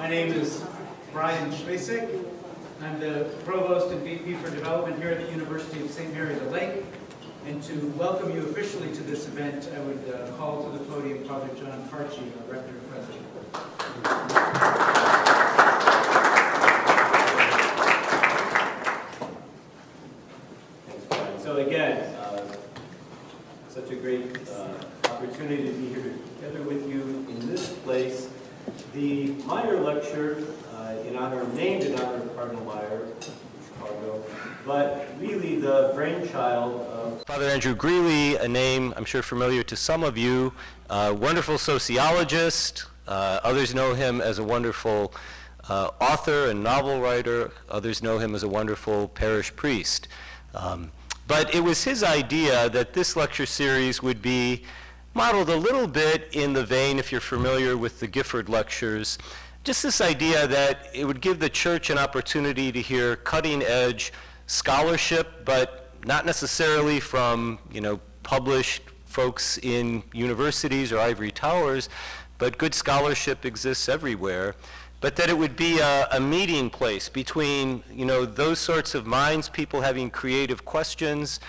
My name is Brian Schmesik. I'm the Provost and VP for Development here at the University of St. the Lake. And to welcome you officially to this event, I would call to the podium Father John Carchi, our Rector and President. Thanks, Brian. So again, such a great opportunity to be here together with you in this place. The Meyer lecture, named in honor of Cardinal Meyer of Chicago, but really the brainchild of Father Andrew Greeley, a name I'm sure familiar to some of you, wonderful sociologist. Others know him as a wonderful author and novel writer. Others know him as a wonderful parish priest. But it was his idea that this lecture series would be modeled a little bit in the vein, if you're familiar with the Gifford lectures, just this idea that it would give the church an opportunity to hear cutting-edge scholarship, but not necessarily from, published folks in universities or ivory towers, but good scholarship exists everywhere. But that it would be a meeting place between, those sorts of minds, people having creative questions,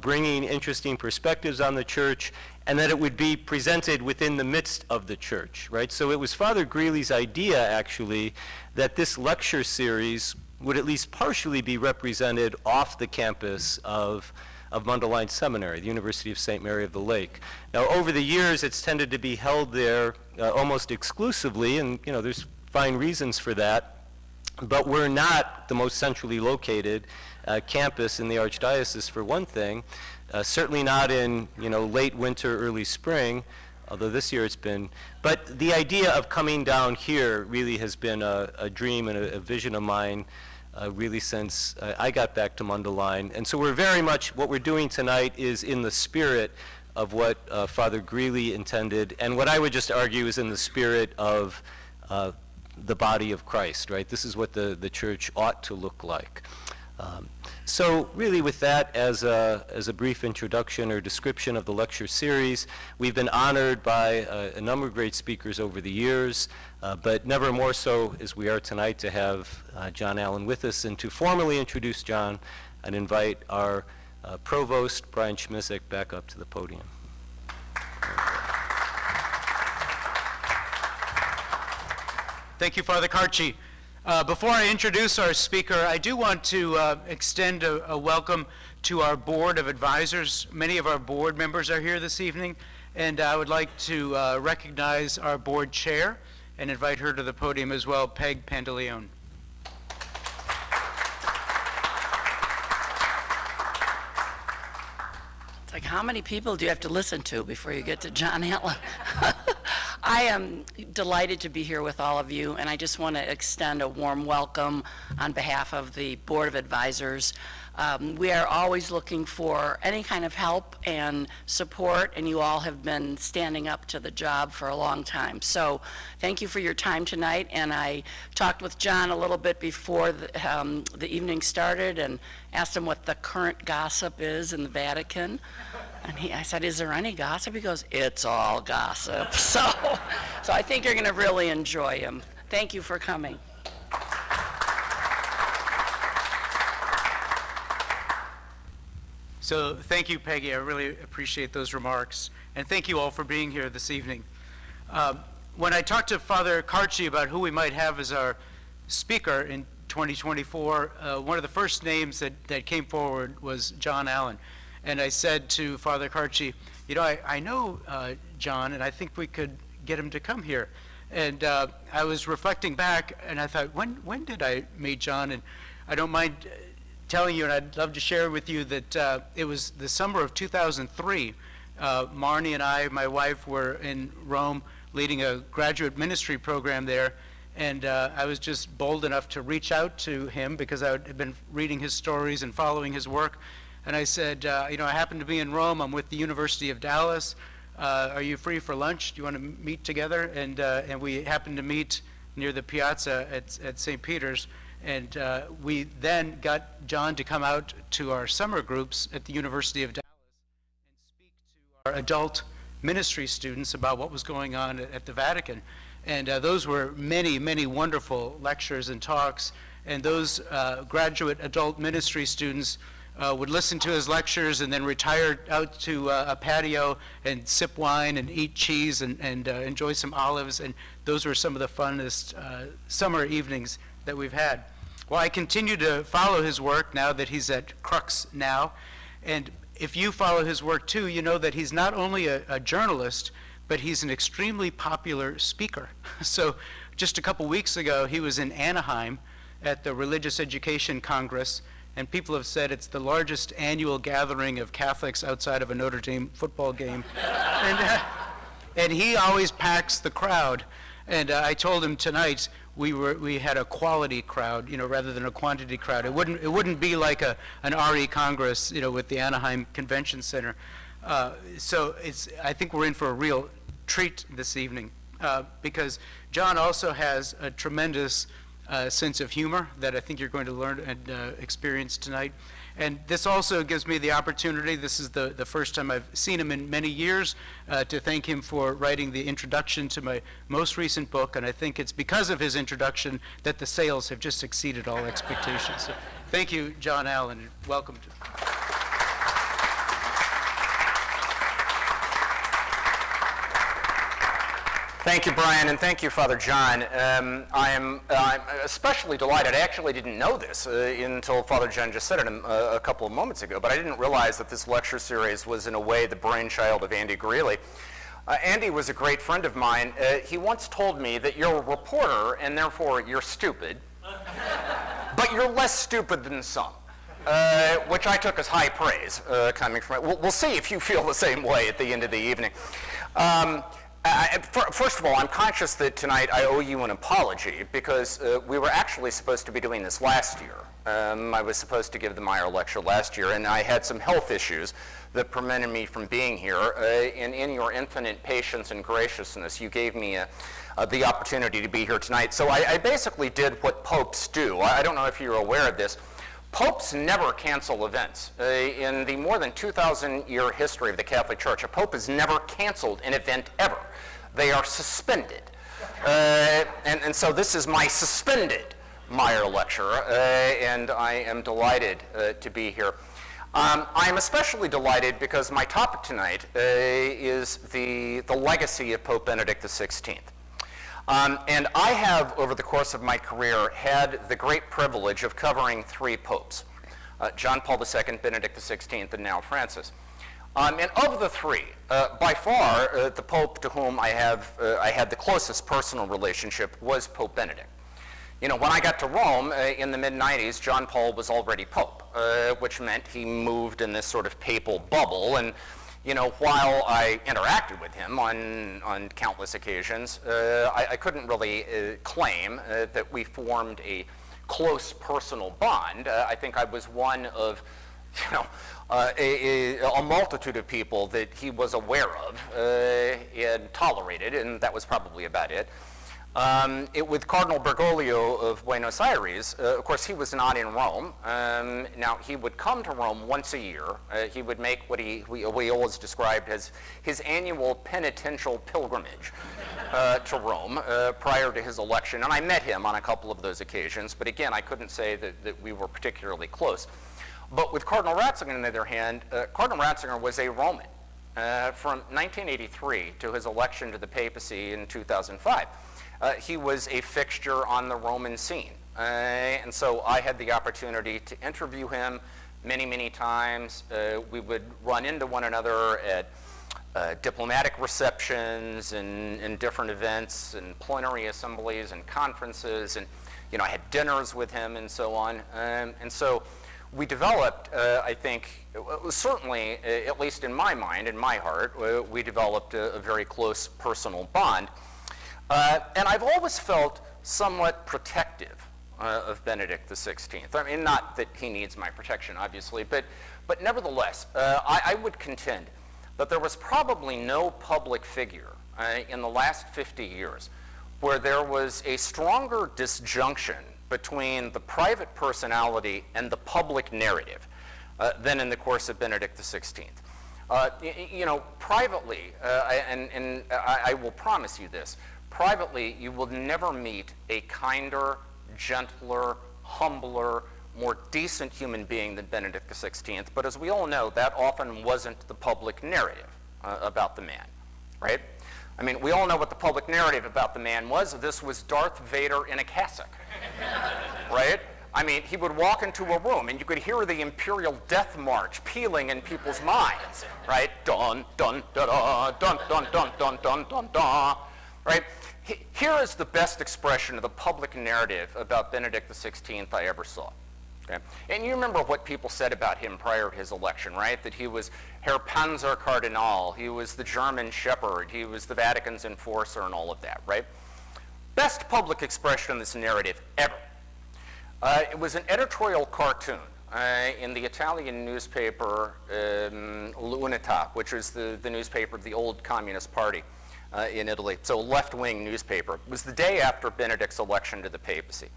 bringing interesting perspectives on the church, and that it would be presented within the midst of the church, right? So it was Father Greeley's idea, actually, that this lecture series would at least partially be represented off the campus of Mundelein Seminary, the University of St. Mary of the Lake. Now, over the years, it's tended to be held there almost exclusively, and, there's fine reasons for that, but we're not the most centrally located campus in the Archdiocese, for one thing. Certainly not in, late winter, early spring, although this year it's been. But the idea of coming down here really has been a dream and a vision of mine really since I got back to Mundelein. And so we're very much, what we're doing tonight is in the spirit of what Father Greeley intended, and what I would just argue is in the spirit of the body of Christ, right? This is what the church ought to look like. So really with that as a brief introduction or description of the lecture series, we've been honored by a number of great speakers over the years, but never more so as we are tonight to have John Allen with us. And to formally introduce John, I'd invite our Provost, Brian Schmesik, back up to the podium. Thank you, Father Carchi. Before I introduce our speaker, I do want to extend a welcome to our board of advisors. Many of our board members are here this evening, and I would like to recognize our board chair and invite her to the podium as well, Peg Pantaleone. It's like, how many people do you have to listen to before you get to John Allen? I am delighted to be here with all of you, and I just want to extend a warm welcome on behalf of the Board of Advisors. We are always looking for any kind of help and support, and you all have been standing up to the job for a long time. So thank you for your time tonight, and I talked with John a little bit before the evening started and asked him what the current gossip is in the Vatican. And I said, is there any gossip? He goes, it's all gossip. So I think you're going to really enjoy him. Thank you for coming. So thank you, Peggy. I really appreciate those remarks. And thank you all for being here this evening. When I talked to Father Carchi about who we might have as our speaker in 2024, one of the first names that came forward was John Allen. And I said to Father Carchi, I know John, and I think we could get him to come here. And I was reflecting back, and I thought, when did I meet John? And I don't mind telling you, and I'd love to share with you that it was the summer of 2003. Marnie and I, my wife, were in Rome leading a graduate ministry program there. And I was just bold enough to reach out to him because I had been reading his stories and following his work. And I said, I happen to be in Rome. I'm with the University of Dallas. Are you free for lunch? Do you want to meet together? And we happened to meet near the piazza at St. Peter's. And we then got John to come out to our summer groups at the University of Dallas and speak to our adult ministry students about what was going on at the Vatican. And those were many, many wonderful lectures and talks. And those graduate adult ministry students would listen to his lectures and then retire out to a patio and sip wine and eat cheese and enjoy some olives. And those were some of the funnest summer evenings that we've had. Well, I continue to follow his work now that he's at Crux now. And if you follow his work too, you know that he's not only a journalist, but he's an extremely popular speaker. So just a couple weeks ago, he was in Anaheim at the Religious Education Congress, and people have said it's the largest annual gathering of Catholics outside of a Notre Dame football game. And he always packs the crowd. And I told him tonight we had a quality crowd, rather than a quantity crowd. It wouldn't be like an RE Congress, with the Anaheim Convention Center. So I think we're in for a real treat this evening, because John also has a tremendous sense of humor that I think you're going to learn and experience tonight. And this also gives me the opportunity, this is the first time I've seen him in many years, to thank him for writing the introduction to my most recent book, and I think it's because of his introduction that the sales have just exceeded all expectations. So thank you, John Allen, and welcome to. Thank you, Brian, and thank you, Father John. I'm especially delighted. I actually didn't know this until Father John just said it a couple of moments ago, but I didn't realize that this lecture series was, in a way, the brainchild of Andy Greeley. Andy was a great friend of mine. He once told me that you're a reporter, and therefore you're stupid, but you're less stupid than some. Which I took as high praise coming from it. We'll see if you feel the same way at the end of the evening. First of all, I'm conscious that tonight I owe you an apology because we were actually supposed to be doing this last year. I was supposed to give the Meyer lecture last year, and I had some health issues that prevented me from being here. And in your infinite patience and graciousness, you gave me the opportunity to be here tonight. So I basically did what popes do. I don't know if you're aware of this. Popes never cancel events. In the more than 2,000-year history of the Catholic Church, a pope has never canceled an event ever. They are suspended. And so this is my suspended Meyer lecture, and I am delighted to be here. I'm especially delighted because my topic tonight is the legacy of Pope Benedict XVI. And I have, over the course of my career, had the great privilege of covering three popes, John Paul II, Benedict XVI, and now Francis. And of the three, by far, the pope to whom I had the closest personal relationship was Pope Benedict. When I got to Rome in the mid-90s, John Paul was already pope, which meant he moved in this sort of papal bubble. And while I interacted with him on countless occasions, I couldn't really claim that we formed a close personal bond. I think I was one of, a multitude of people that he was aware of and tolerated, and that was probably about it. With Cardinal Bergoglio of Buenos Aires, of course, he was not in Rome. Now, he would come to Rome once a year. He would make what we always described as his annual penitential pilgrimage to Rome prior to his election. And I met him on a couple of those occasions. But again, I couldn't say that we were particularly close. But with Cardinal Ratzinger, on the other hand, Cardinal Ratzinger was a Roman from 1983 to his election to the papacy in 2005. He was a fixture on the Roman scene. And so I had the opportunity to interview him many, many times. We would run into one another at diplomatic receptions and different events and plenary assemblies and conferences. And, I had dinners with him and so on. And so we developed, I think, certainly, at least in my mind, in my heart, we developed a very close personal bond. And I've always felt somewhat protective of Benedict XVI. I mean, not that he needs my protection, obviously, but nevertheless, I would contend that there was probably no public figure in the last 50 years where there was a stronger disjunction between the private personality and the public narrative than in the course of Benedict XVI. Privately, and I will promise you this, Privately, you will never meet a kinder, gentler, humbler, more decent human being than Benedict XVI. But as we all know, that often wasn't the public narrative about the man, right? I mean, we all know what the public narrative about the man was. This was Darth Vader in a cassock, right? I mean, he would walk into a room and you could hear the Imperial Death March pealing in people's minds, right? Dun, dun, da, da, dun, dun, dun, dun, dun, dun, dun, right? Here is the best expression of the public narrative about Benedict XVI I ever saw. Okay? And you remember what people said about him prior to his election, right? That he was Herr Panzer Cardinal, he was the German shepherd, he was the Vatican's enforcer and all of that, right? Best public expression of this narrative ever. It was an editorial cartoon in the Italian newspaper L'Unità, which is the newspaper of the old Communist Party in Italy. So a left-wing newspaper. It was the day after Benedict's election to the papacy.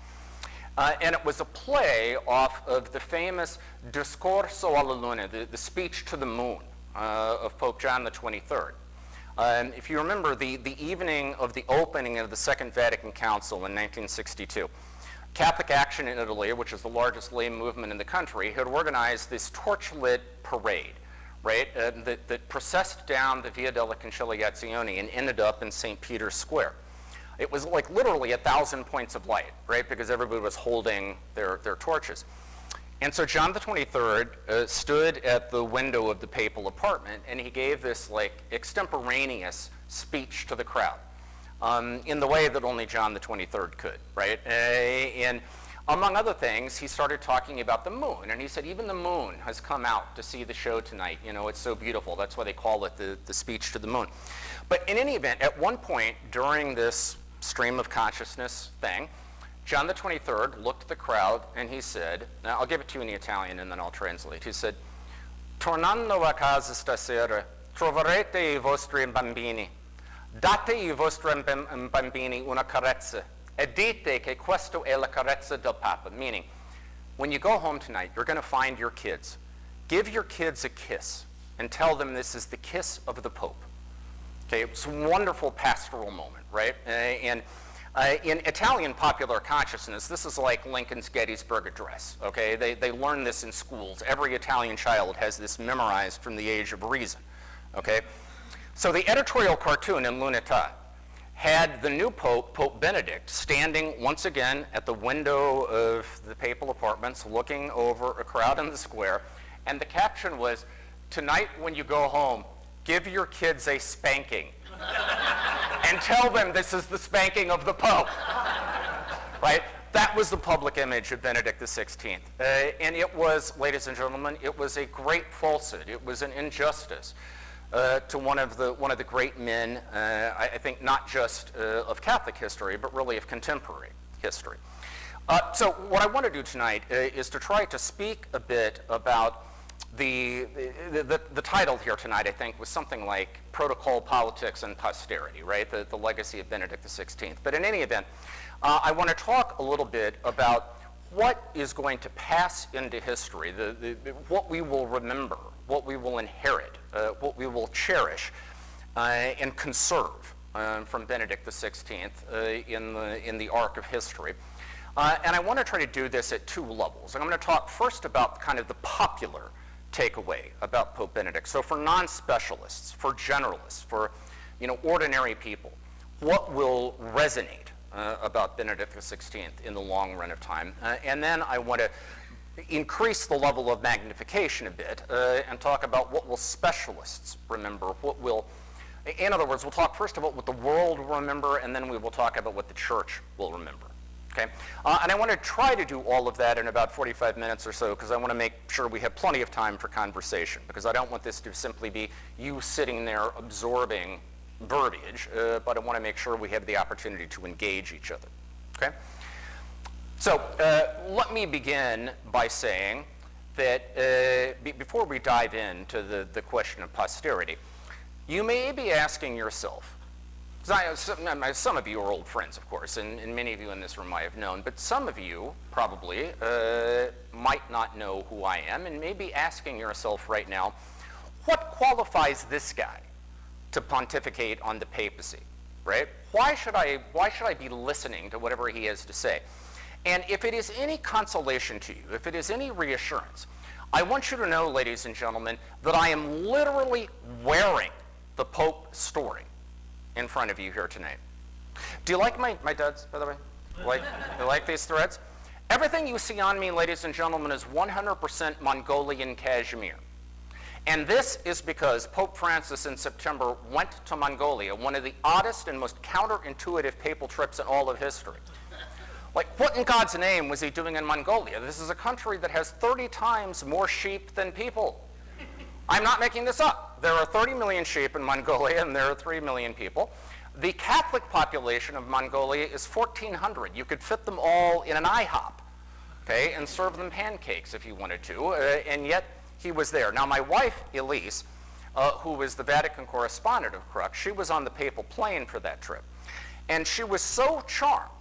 And it was a play off of the famous Discorso alla Luna, the speech to the moon of Pope John XXIII. If you remember, the evening of the opening of the Second Vatican Council in 1962, Catholic Action in Italy, which is the largest lay movement in the country, had organized this torchlit parade, right, that processed down the Via della Conciliazione and ended up in St. Peter's Square. It was like literally 1,000 points of light, right, because everybody was holding their torches. And so John XXIII stood at the window of the papal apartment and he gave this like extemporaneous speech to the crowd. In the way that only John XXIII could, right? And among other things, he started talking about the moon. And he said, even the moon has come out to see the show tonight. You know, it's so beautiful. That's why they call it the speech to the moon. But in any event, at one point during this stream of consciousness thing, John XXIII looked at the crowd and he said, now I'll give it to you in the Italian and then I'll translate. He said, tornando a casa stasera, troverete I vostri bambini. Date I vostri bambini una carezza e dite che questo è la carezza del Papa. Meaning, when you go home tonight, you're going to find your kids. Give your kids a kiss and tell them this is the kiss of the Pope. Okay, it's a wonderful pastoral moment, right? And in Italian popular consciousness, this is like Lincoln's Gettysburg Address, okay? They learn this in schools. Every Italian child has this memorized from the age of reason, okay? So the editorial cartoon in L'Unità had the new Pope, Pope Benedict, standing once again at the window of the papal apartments looking over a crowd in the square, and the caption was, tonight when you go home, give your kids a spanking and tell them this is the spanking of the Pope, right? That was the public image of Benedict XVI. And it was, ladies and gentlemen, it was a great falsehood. It was an injustice to one of the great men, I think not just of Catholic history, but really of contemporary history. So what I want to do tonight is to try to speak a bit about the title here tonight, I think, was something like Protocol, Politics, and Posterity, right? The legacy of Benedict XVI. But in any event, I want to talk a little bit about what is going to pass into history, what we will remember, what we will inherit, what we will cherish and conserve from Benedict XVI in the arc of history. And I want to try to do this at two levels. I'm going to talk first about kind of the popular takeaway about Pope Benedict. So for non-specialists, for generalists, for ordinary people, what will resonate about Benedict XVI in the long run of time? And then I want to increase the level of magnification a bit and talk about what will specialists remember, in other words, we'll talk first about what the world will remember, and then we will talk about what the church will remember. Okay? And I want to try to do all of that in about 45 minutes or so, because I want to make sure we have plenty of time for conversation, because I don't want this to simply be you sitting there absorbing verbiage, but I want to make sure we have the opportunity to engage each other. Okay? So let me begin by saying that before we dive into the question of posterity, you may be asking yourself, some of you are old friends, of course, and many of you in this room I have known, but some of you probably might not know who I am and may be asking yourself right now, what qualifies this guy to pontificate on the papacy? right? Why should I be listening to whatever he has to say? And if it is any consolation to you, if it is any reassurance, I want you to know, ladies and gentlemen, that I am literally wearing the Pope story in front of you here tonight. Do you like my duds, by the way? You like these threads? Everything you see on me, ladies and gentlemen, is 100% Mongolian cashmere. And this is because Pope Francis in September went to Mongolia, one of the oddest and most counterintuitive papal trips in all of history. Like, what in God's name was he doing in Mongolia? This is a country that has 30 times more sheep than people. I'm not making this up. There are 30 million sheep in Mongolia, and there are 3 million people. The Catholic population of Mongolia is 1,400. You could fit them all in an IHOP, okay, and serve them pancakes if you wanted to, and yet he was there. Now, my wife, Elise, who was the Vatican correspondent of Crux, she was on the papal plane for that trip. And she was so charmed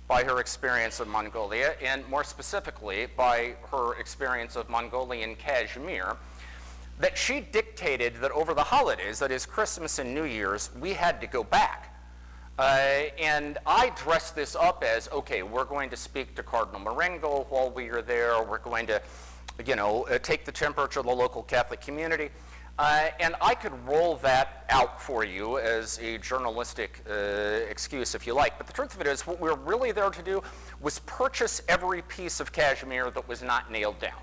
by her experience of Mongolia, and more specifically by her experience of Mongolian cashmere, that she dictated that over the holidays, that is Christmas and New Year's, we had to go back. And I dressed this up as, okay, we're going to speak to Cardinal Marengo while we are there. We're going to, take the temperature of the local Catholic community. And I could roll that out for you as a journalistic excuse, if you like. But the truth of it is, what we were really there to do was purchase every piece of cashmere that was not nailed down.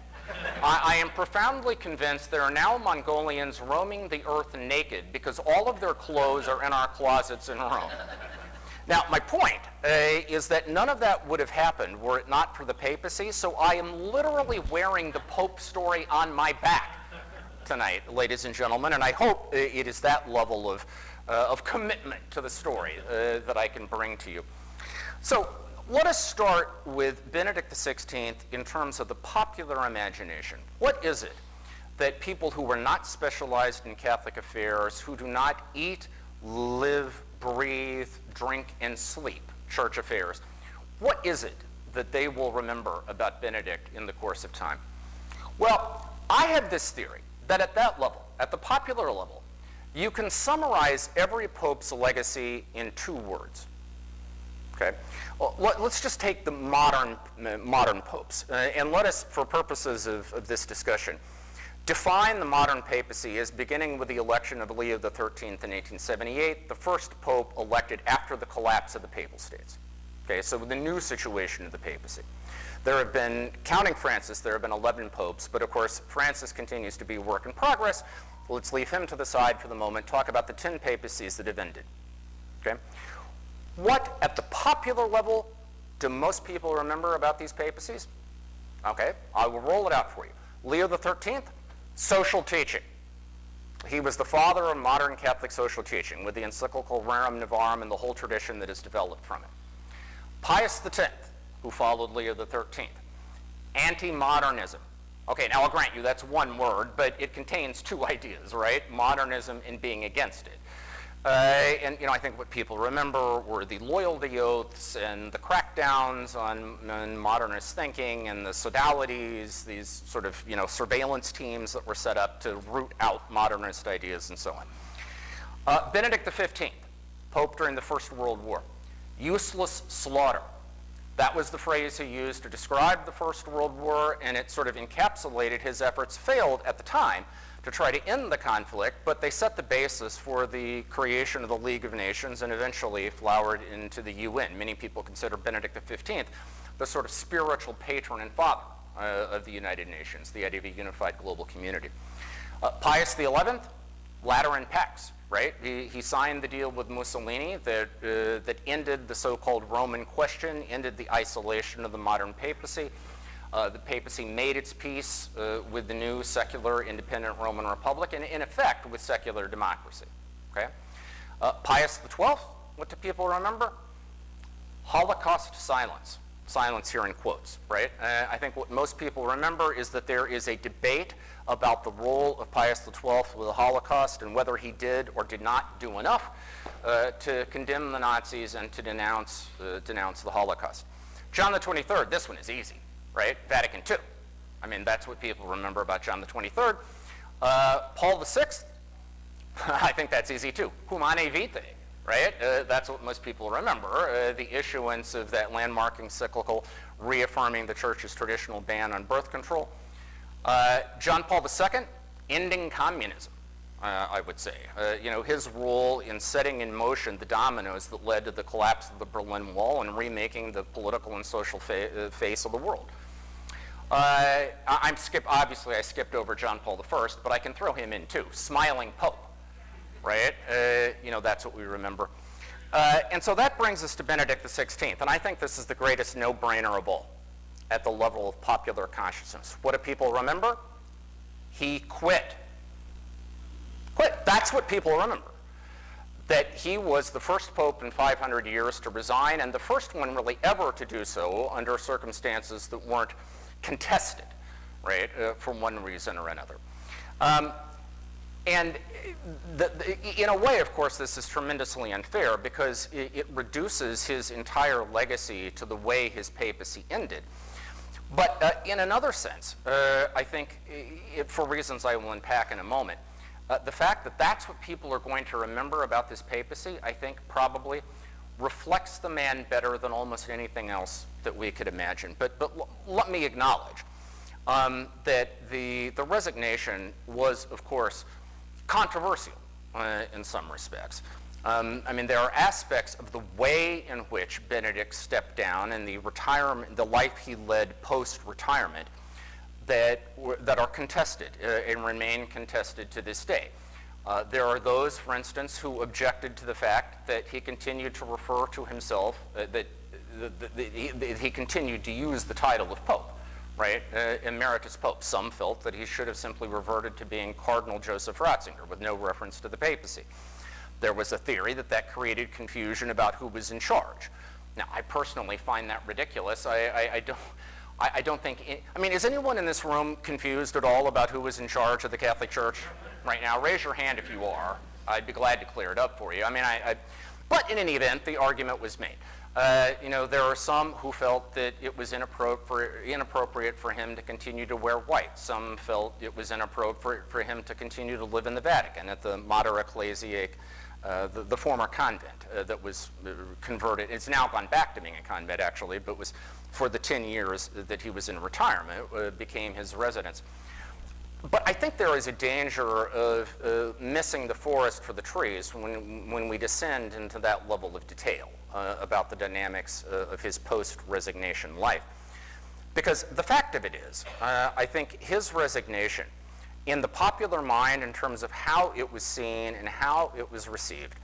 I am profoundly convinced there are now Mongolians roaming the earth naked because all of their clothes are in our closets in Rome. Now, my point is that none of that would have happened were it not for the papacy, so I am literally wearing the Pope story on my back tonight, ladies and gentlemen, and I hope it is that level of commitment to the story that I can bring to you. So, let us start with Benedict XVI in terms of the popular imagination. What is it that people who are not specialized in Catholic affairs, who do not eat, live, breathe, drink, and sleep church affairs, what is it that they will remember about Benedict in the course of time? Well, I have this theory that at that level, at the popular level, you can summarize every pope's legacy in 2 words. Okay? Well, let's just take the modern popes, and let us, for purposes of this discussion, define the modern papacy as beginning with the election of Leo XIII in 1878, the first pope elected after the collapse of the Papal States. Okay, so the new situation of the papacy. There have been, counting Francis, there have been 11 popes, but of course Francis continues to be a work in progress. Let's leave him to the side for the moment, talk about the 10 papacies that have ended. Okay? What, at the popular level, do most people remember about these papacies? Okay, I will roll it out for you. Leo XIII, social teaching. He was the father of modern Catholic social teaching with the encyclical Rerum Novarum and the whole tradition that has developed from it. Pius X, who followed Leo XIII, anti-modernism. Okay, now I'll grant you that's one word, but it contains 2 ideas, right? Modernism and being against it. And I think what people remember were the loyalty oaths and the crackdowns on modernist thinking and the sodalities, these sort of surveillance teams that were set up to root out modernist ideas and so on. Benedict XV, Pope during the First World War. Useless slaughter. That was the phrase he used to describe the First World War, and it sort of encapsulated his efforts, failed at the time, to try to end the conflict, but they set the basis for the creation of the League of Nations and eventually flowered into the UN. Many people consider Benedict XV the sort of spiritual patron and father of the United Nations, the idea of a unified global community. Pius XI, Lateran Pax, right? He signed the deal with Mussolini that ended the so-called Roman question, ended the isolation of the modern papacy. The papacy made its peace with the new secular independent Roman Republic and in effect with secular democracy. Okay? Pius XII, what do people remember? Holocaust silence. Silence here in quotes, right? I think what most people remember is that there is a debate about the role of Pius XII with the Holocaust and whether he did or did not do enough to condemn the Nazis and to denounce the Holocaust. John the 23rd, this one is easy. Right? Vatican II. I mean, that's what people remember about John the 23rd. Paul VI, I think that's easy too. Humane Vitae, right? That's what most people remember, the issuance of that landmark encyclical reaffirming the church's traditional ban on birth control. John Paul II, ending communism, I would say. His role in setting in motion the dominoes that led to the collapse of the Berlin Wall and remaking the political and social face of the world. Obviously, I skipped over John Paul I, but I can throw him in too. Smiling Pope, right? That's what we remember. And so that brings us to Benedict XVI, and I think this is the greatest no-brainer of all at the level of popular consciousness. What do people remember? He quit. That's what people remember. That he was the first pope in 500 years to resign, and the first one really ever to do so under circumstances that weren't contested, right, for one reason or another. And in a way, of course, this is tremendously unfair because it reduces his entire legacy to the way his papacy ended. But in another sense, I think, for reasons I will unpack in a moment, the fact that that's what people are going to remember about this papacy, I think probably reflects the man better than almost anything else that we could imagine. But let me acknowledge that the resignation was, of course, controversial in some respects. There are aspects of the way in which Benedict stepped down and the life he led post-retirement that are contested and remain contested to this day. There are those, for instance, who objected to the fact that he continued to refer to himself, that he continued to use the title of Pope, right? Emeritus Pope. Some felt that he should have simply reverted to being Cardinal Joseph Ratzinger with no reference to the papacy. There was a theory that created confusion about who was in charge. Now, I personally find that ridiculous. I don't think, is anyone in this room confused at all about who was in charge of the Catholic Church right now? Raise your hand if you are. I'd be glad to clear it up for you. But in any event, the argument was made. There are some who felt that it was inappropriate for him to continue to wear white. Some felt it was inappropriate for him to continue to live in the Vatican at the Mater Ecclesiae, the former convent that was converted. It's now gone back to being a convent, actually, but was for the 10 years that he was in retirement, became his residence. But I think there is a danger of missing the forest for the trees when we descend into that level of detail about the dynamics of his post-resignation life. Because the fact of it is, I think his resignation, in the popular mind in terms of how it was seen and how it was received,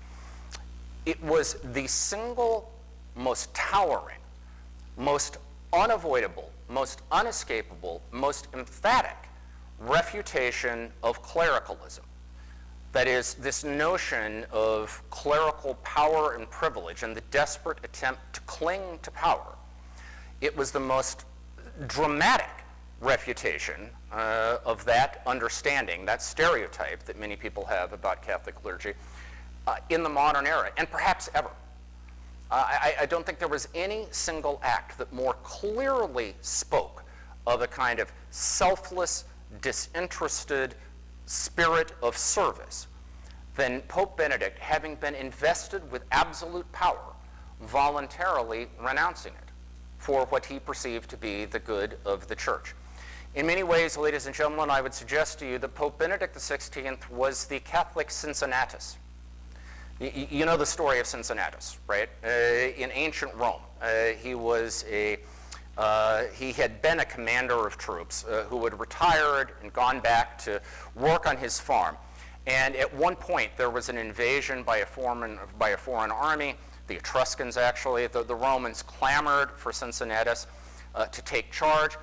it was the single most towering, most unavoidable, most unescapable, most emphatic refutation of clericalism. That is, this notion of clerical power and privilege and the desperate attempt to cling to power. It was the most dramatic refutation of that understanding, that stereotype that many people have about Catholic clergy in the modern era, and perhaps ever. I don't think there was any single act that more clearly spoke of a kind of selfless, disinterested spirit of service than Pope Benedict, having been invested with absolute power, voluntarily renouncing it for what he perceived to be the good of the Church. In many ways, ladies and gentlemen, I would suggest to you that Pope Benedict XVI was the Catholic Cincinnatus. You know the story of Cincinnatus, right? In ancient Rome, he had been a commander of troops who had retired and gone back to work on his farm. And at one point, there was an invasion by a foreign army, the Etruscans actually. The Romans clamored for Cincinnatus to take charge.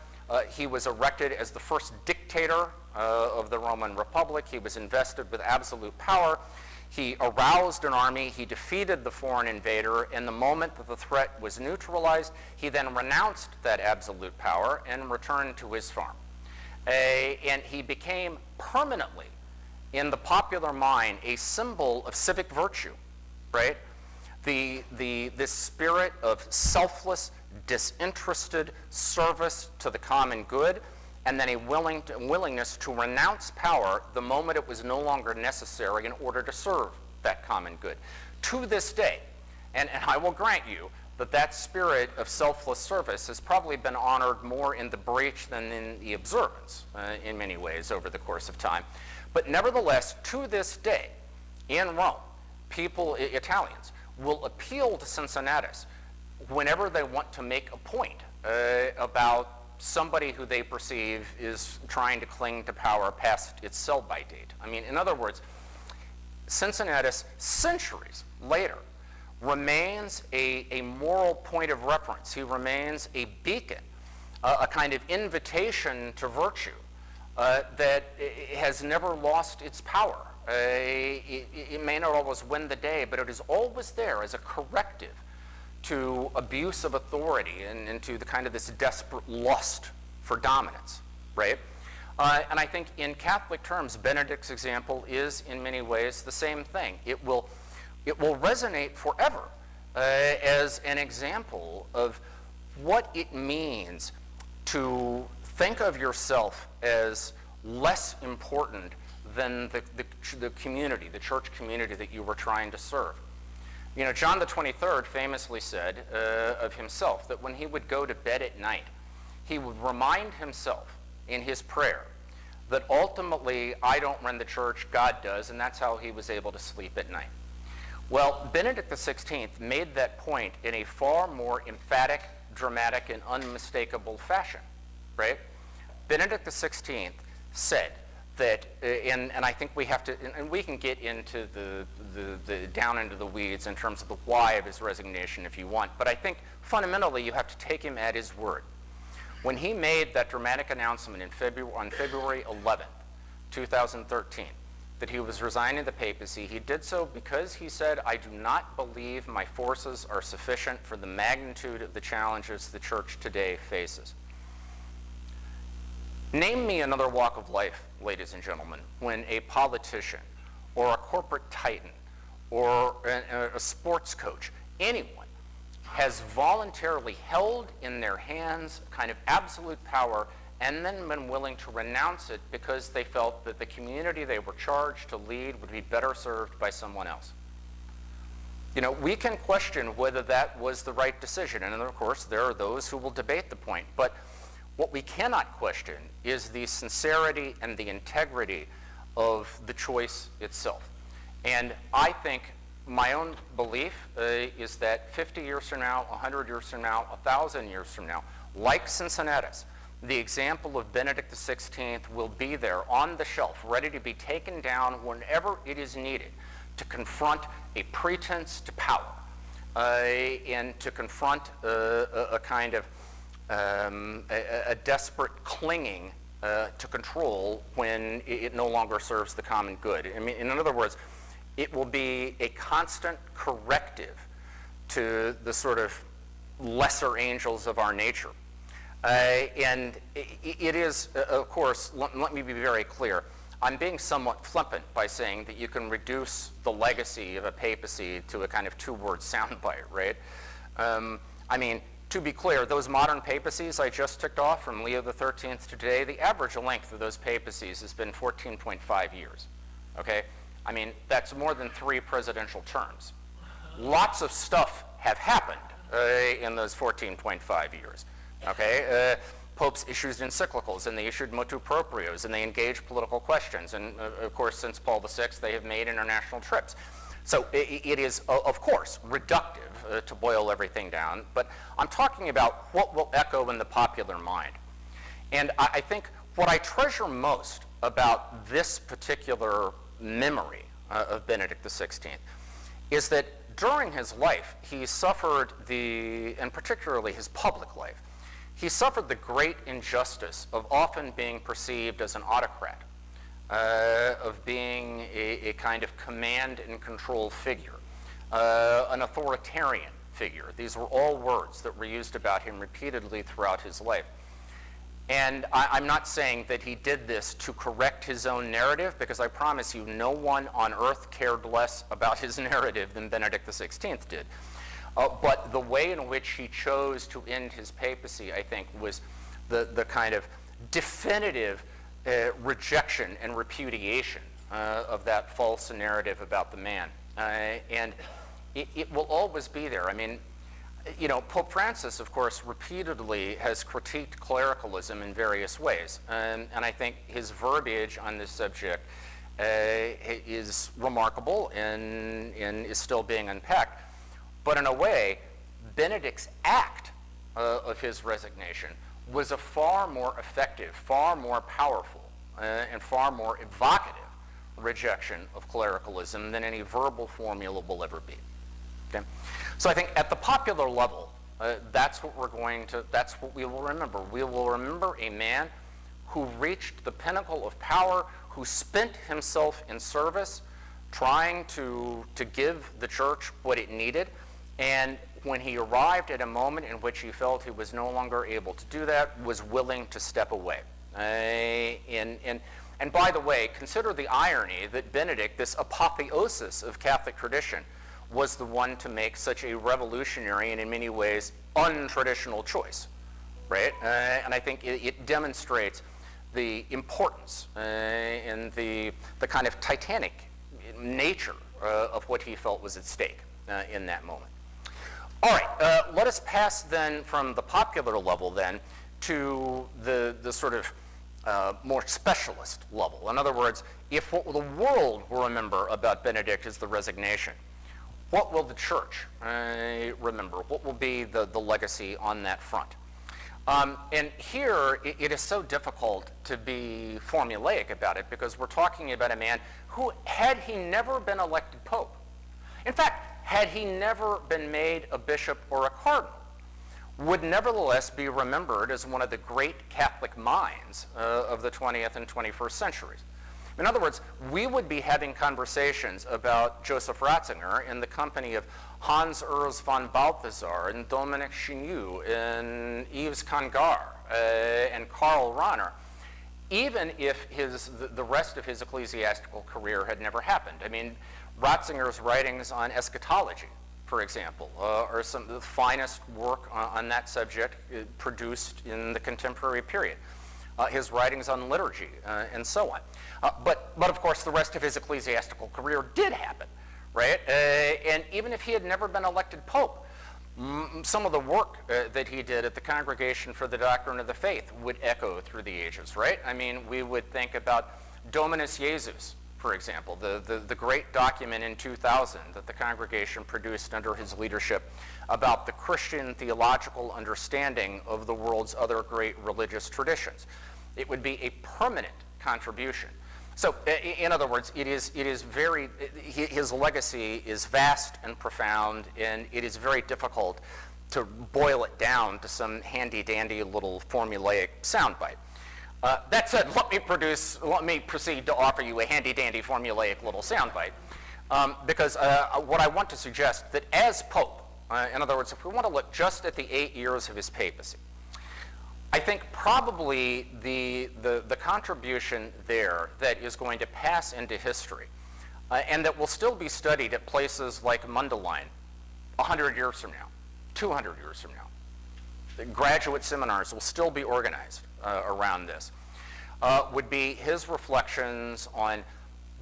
He was erected as the first dictator of the Roman Republic. He was invested with absolute power. He aroused an army, he defeated the foreign invader, and the moment that the threat was neutralized, he then renounced that absolute power and returned to his farm. And he became permanently, in the popular mind, a symbol of civic virtue, right? This spirit of selfless, disinterested service to the common good, and then a willingness to renounce power the moment it was no longer necessary in order to serve that common good. To this day, and I will grant you that that spirit of selfless service has probably been honored more in the breach than in the observance in many ways over the course of time. But nevertheless, to this day, in Rome, people, Italians, will appeal to Cincinnatus whenever they want to make a point about somebody who they perceive is trying to cling to power past its sell-by date. I mean, in other words, Cincinnatus, centuries later, remains a moral point of reference. He remains a beacon, a kind of invitation to virtue that has never lost its power. It may not always win the day, but it is always there as a corrective to abuse of authority and to the kind of this desperate lust for dominance, right? And I think in Catholic terms, Benedict's example is in many ways the same thing. It will resonate forever as an example of what it means to think of yourself as less important than the community, the church community that you were trying to serve. You know, John the 23rd famously said of himself that when he would go to bed at night, he would remind himself in his prayer that ultimately I don't run the church, God does, and that's how he was able to sleep at night. Well, Benedict XVI made that point in a far more emphatic, dramatic, and unmistakable fashion, right? Benedict XVI said that, and I think we have to, and we can get into the down into the weeds in terms of the why of his resignation if you want, but I think fundamentally you have to take him at his word. When he made that dramatic announcement on February 11th, 2013, that he was resigning the papacy, he did so because he said, I do not believe my forces are sufficient for the magnitude of the challenges the church today faces. Name me another walk of life, ladies and gentlemen, when a politician or a corporate titan or a sports coach, anyone, has voluntarily held in their hands kind of absolute power and then been willing to renounce it because they felt that the community they were charged to lead would be better served by someone else. You know, we can question whether that was the right decision, and of course there are those who will debate the point, but what we cannot question is the sincerity and the integrity of the choice itself. And I think my own belief is that 50 years from now, 100 years from now, 1,000 years from now, like Cincinnatus, the example of Benedict XVI will be there on the shelf, ready to be taken down whenever it is needed to confront a pretense to power and to confront a kind of a desperate clinging to control when it no longer serves the common good. I mean, in other words, it will be a constant corrective to the sort of lesser angels of our nature. And it is, of course, let me be very clear, I'm being somewhat flippant by saying that you can reduce the legacy of a papacy to a kind of two-word soundbite, right? I mean, to be clear, those modern papacies I just ticked off from Leo XIII to today, the average length of those papacies has been 14.5 years, okay? I mean, that's more than 3 presidential terms. Lots of stuff have happened in those 14.5 years, okay? Popes issued encyclicals, and they issued motu proprios, and they engaged political questions. And of course, since Paul VI, they have made international trips. So it is, of course, reductive to boil everything down, but I'm talking about what will echo in the popular mind. And I think what I treasure most about this particular memory of Benedict XVI is that during his life, he suffered and particularly his public life, he suffered the great injustice of often being perceived as an autocrat, of being a kind of command and control figure, an authoritarian figure. These were all words that were used about him repeatedly throughout his life. And I'm not saying that he did this to correct his own narrative, because I promise you no one on earth cared less about his narrative than Benedict XVI did. But the way in which he chose to end his papacy, I think, was the kind of definitive rejection and repudiation of that false narrative about the man. And it will always be there. I mean, you know, Pope Francis, of course, repeatedly has critiqued clericalism in various ways. And I think his verbiage on this subject is remarkable and is still being unpacked. But in a way, Benedict's act of his resignation was a far more effective, far more powerful, and far more evocative rejection of clericalism than any verbal formula will ever be. Okay? So I think at the popular level, that's what we will remember. We will remember a man who reached the pinnacle of power, who spent himself in service, trying to give the church what it needed, and when he arrived at a moment in which he felt he was no longer able to do that, was willing to step away. And by the way, consider the irony that Benedict, this apotheosis of Catholic tradition, was the one to make such a revolutionary and in many ways untraditional choice, right? And I think it demonstrates the importance and the kind of titanic nature of what he felt was at stake in that moment. All right, let us pass then from the popular level then to the sort of more specialist level. In other words, if what the world will remember about Benedict is the resignation, what will the church remember? What will be the legacy on that front? And here, it is so difficult to be formulaic about it because we're talking about a man who, had he never been elected pope, in fact, had he never been made a bishop or a cardinal, would nevertheless be remembered as one of the great Catholic minds of the 20th and 21st centuries. In other words, we would be having conversations about Joseph Ratzinger in the company of Hans Urs von Balthasar and Dominic Chignoux and Yves Congar and Karl Rahner, even if the rest of his ecclesiastical career had never happened. I mean, Ratzinger's writings on eschatology, for example, are some of the finest work on that subject produced in the contemporary period. His writings on liturgy, and so on. But of course, the rest of his ecclesiastical career did happen, right? And even if he had never been elected pope, some of the work that he did at the Congregation for the Doctrine of the Faith would echo through the ages, right? I mean, we would think about Dominus Jesus, for example, the great document in 2000 that the congregation produced under his leadership about the Christian theological understanding of the world's other great religious traditions. It would be a permanent contribution. So, in other words, his legacy is vast and profound, and it is very difficult to boil it down to some handy-dandy little formulaic soundbite. That said, let me proceed to offer you a handy-dandy formulaic little soundbite, because what I want to suggest that as Pope, in other words, if we want to look just at the 8 years of his papacy, I think probably the contribution there that is going to pass into history and that will still be studied at places like Mundelein 100 years from now, 200 years from now. The graduate seminars will still be organized around this, would be his reflections on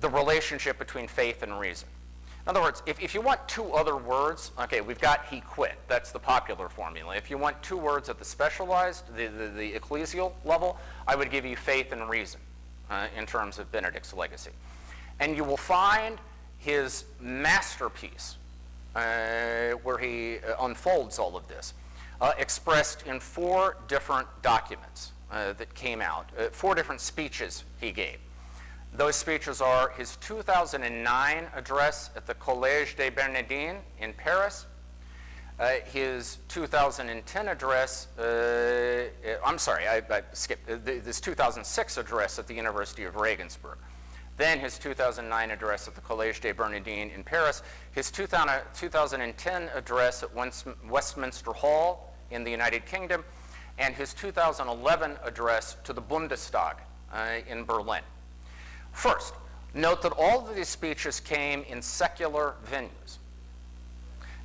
the relationship between faith and reason. In other words, if you want two other words, okay, we've got he quit. That's the popular formula. If you want two words at the specialized, the ecclesial level, I would give you faith and reason in terms of Benedict's legacy. And you will find his masterpiece, where he unfolds all of this, expressed in 4 different documents that came out, 4 different speeches he gave. Those speeches are his 2009 address at the Collège des Bernardins in Paris, his 2010 address, I'm sorry, I skipped, this 2006 address at the University of Regensburg, then his 2009 address at the Collège des Bernardins in Paris, his 2010 address at Westminster Hall in the United Kingdom, and his 2011 address to the Bundestag in Berlin. First, note that all of these speeches came in secular venues.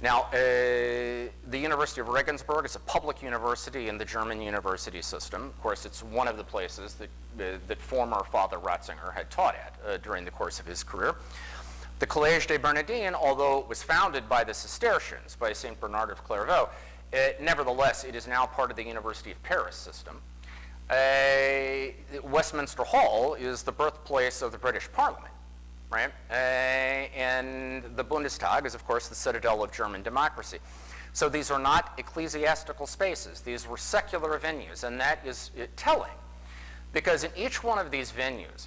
Now, the University of Regensburg is a public university in the German university system. Of course, it's one of the places that former Father Ratzinger had taught at during the course of his career. The Collège des Bernardines, although it was founded by the Cistercians, by St. Bernard of Clairvaux, nevertheless, it is now part of the University of Paris system. Westminster Hall is the birthplace of the British Parliament, right? And the Bundestag is, of course, the citadel of German democracy. So these are not ecclesiastical spaces. These were secular venues, and that is telling, because in each one of these venues,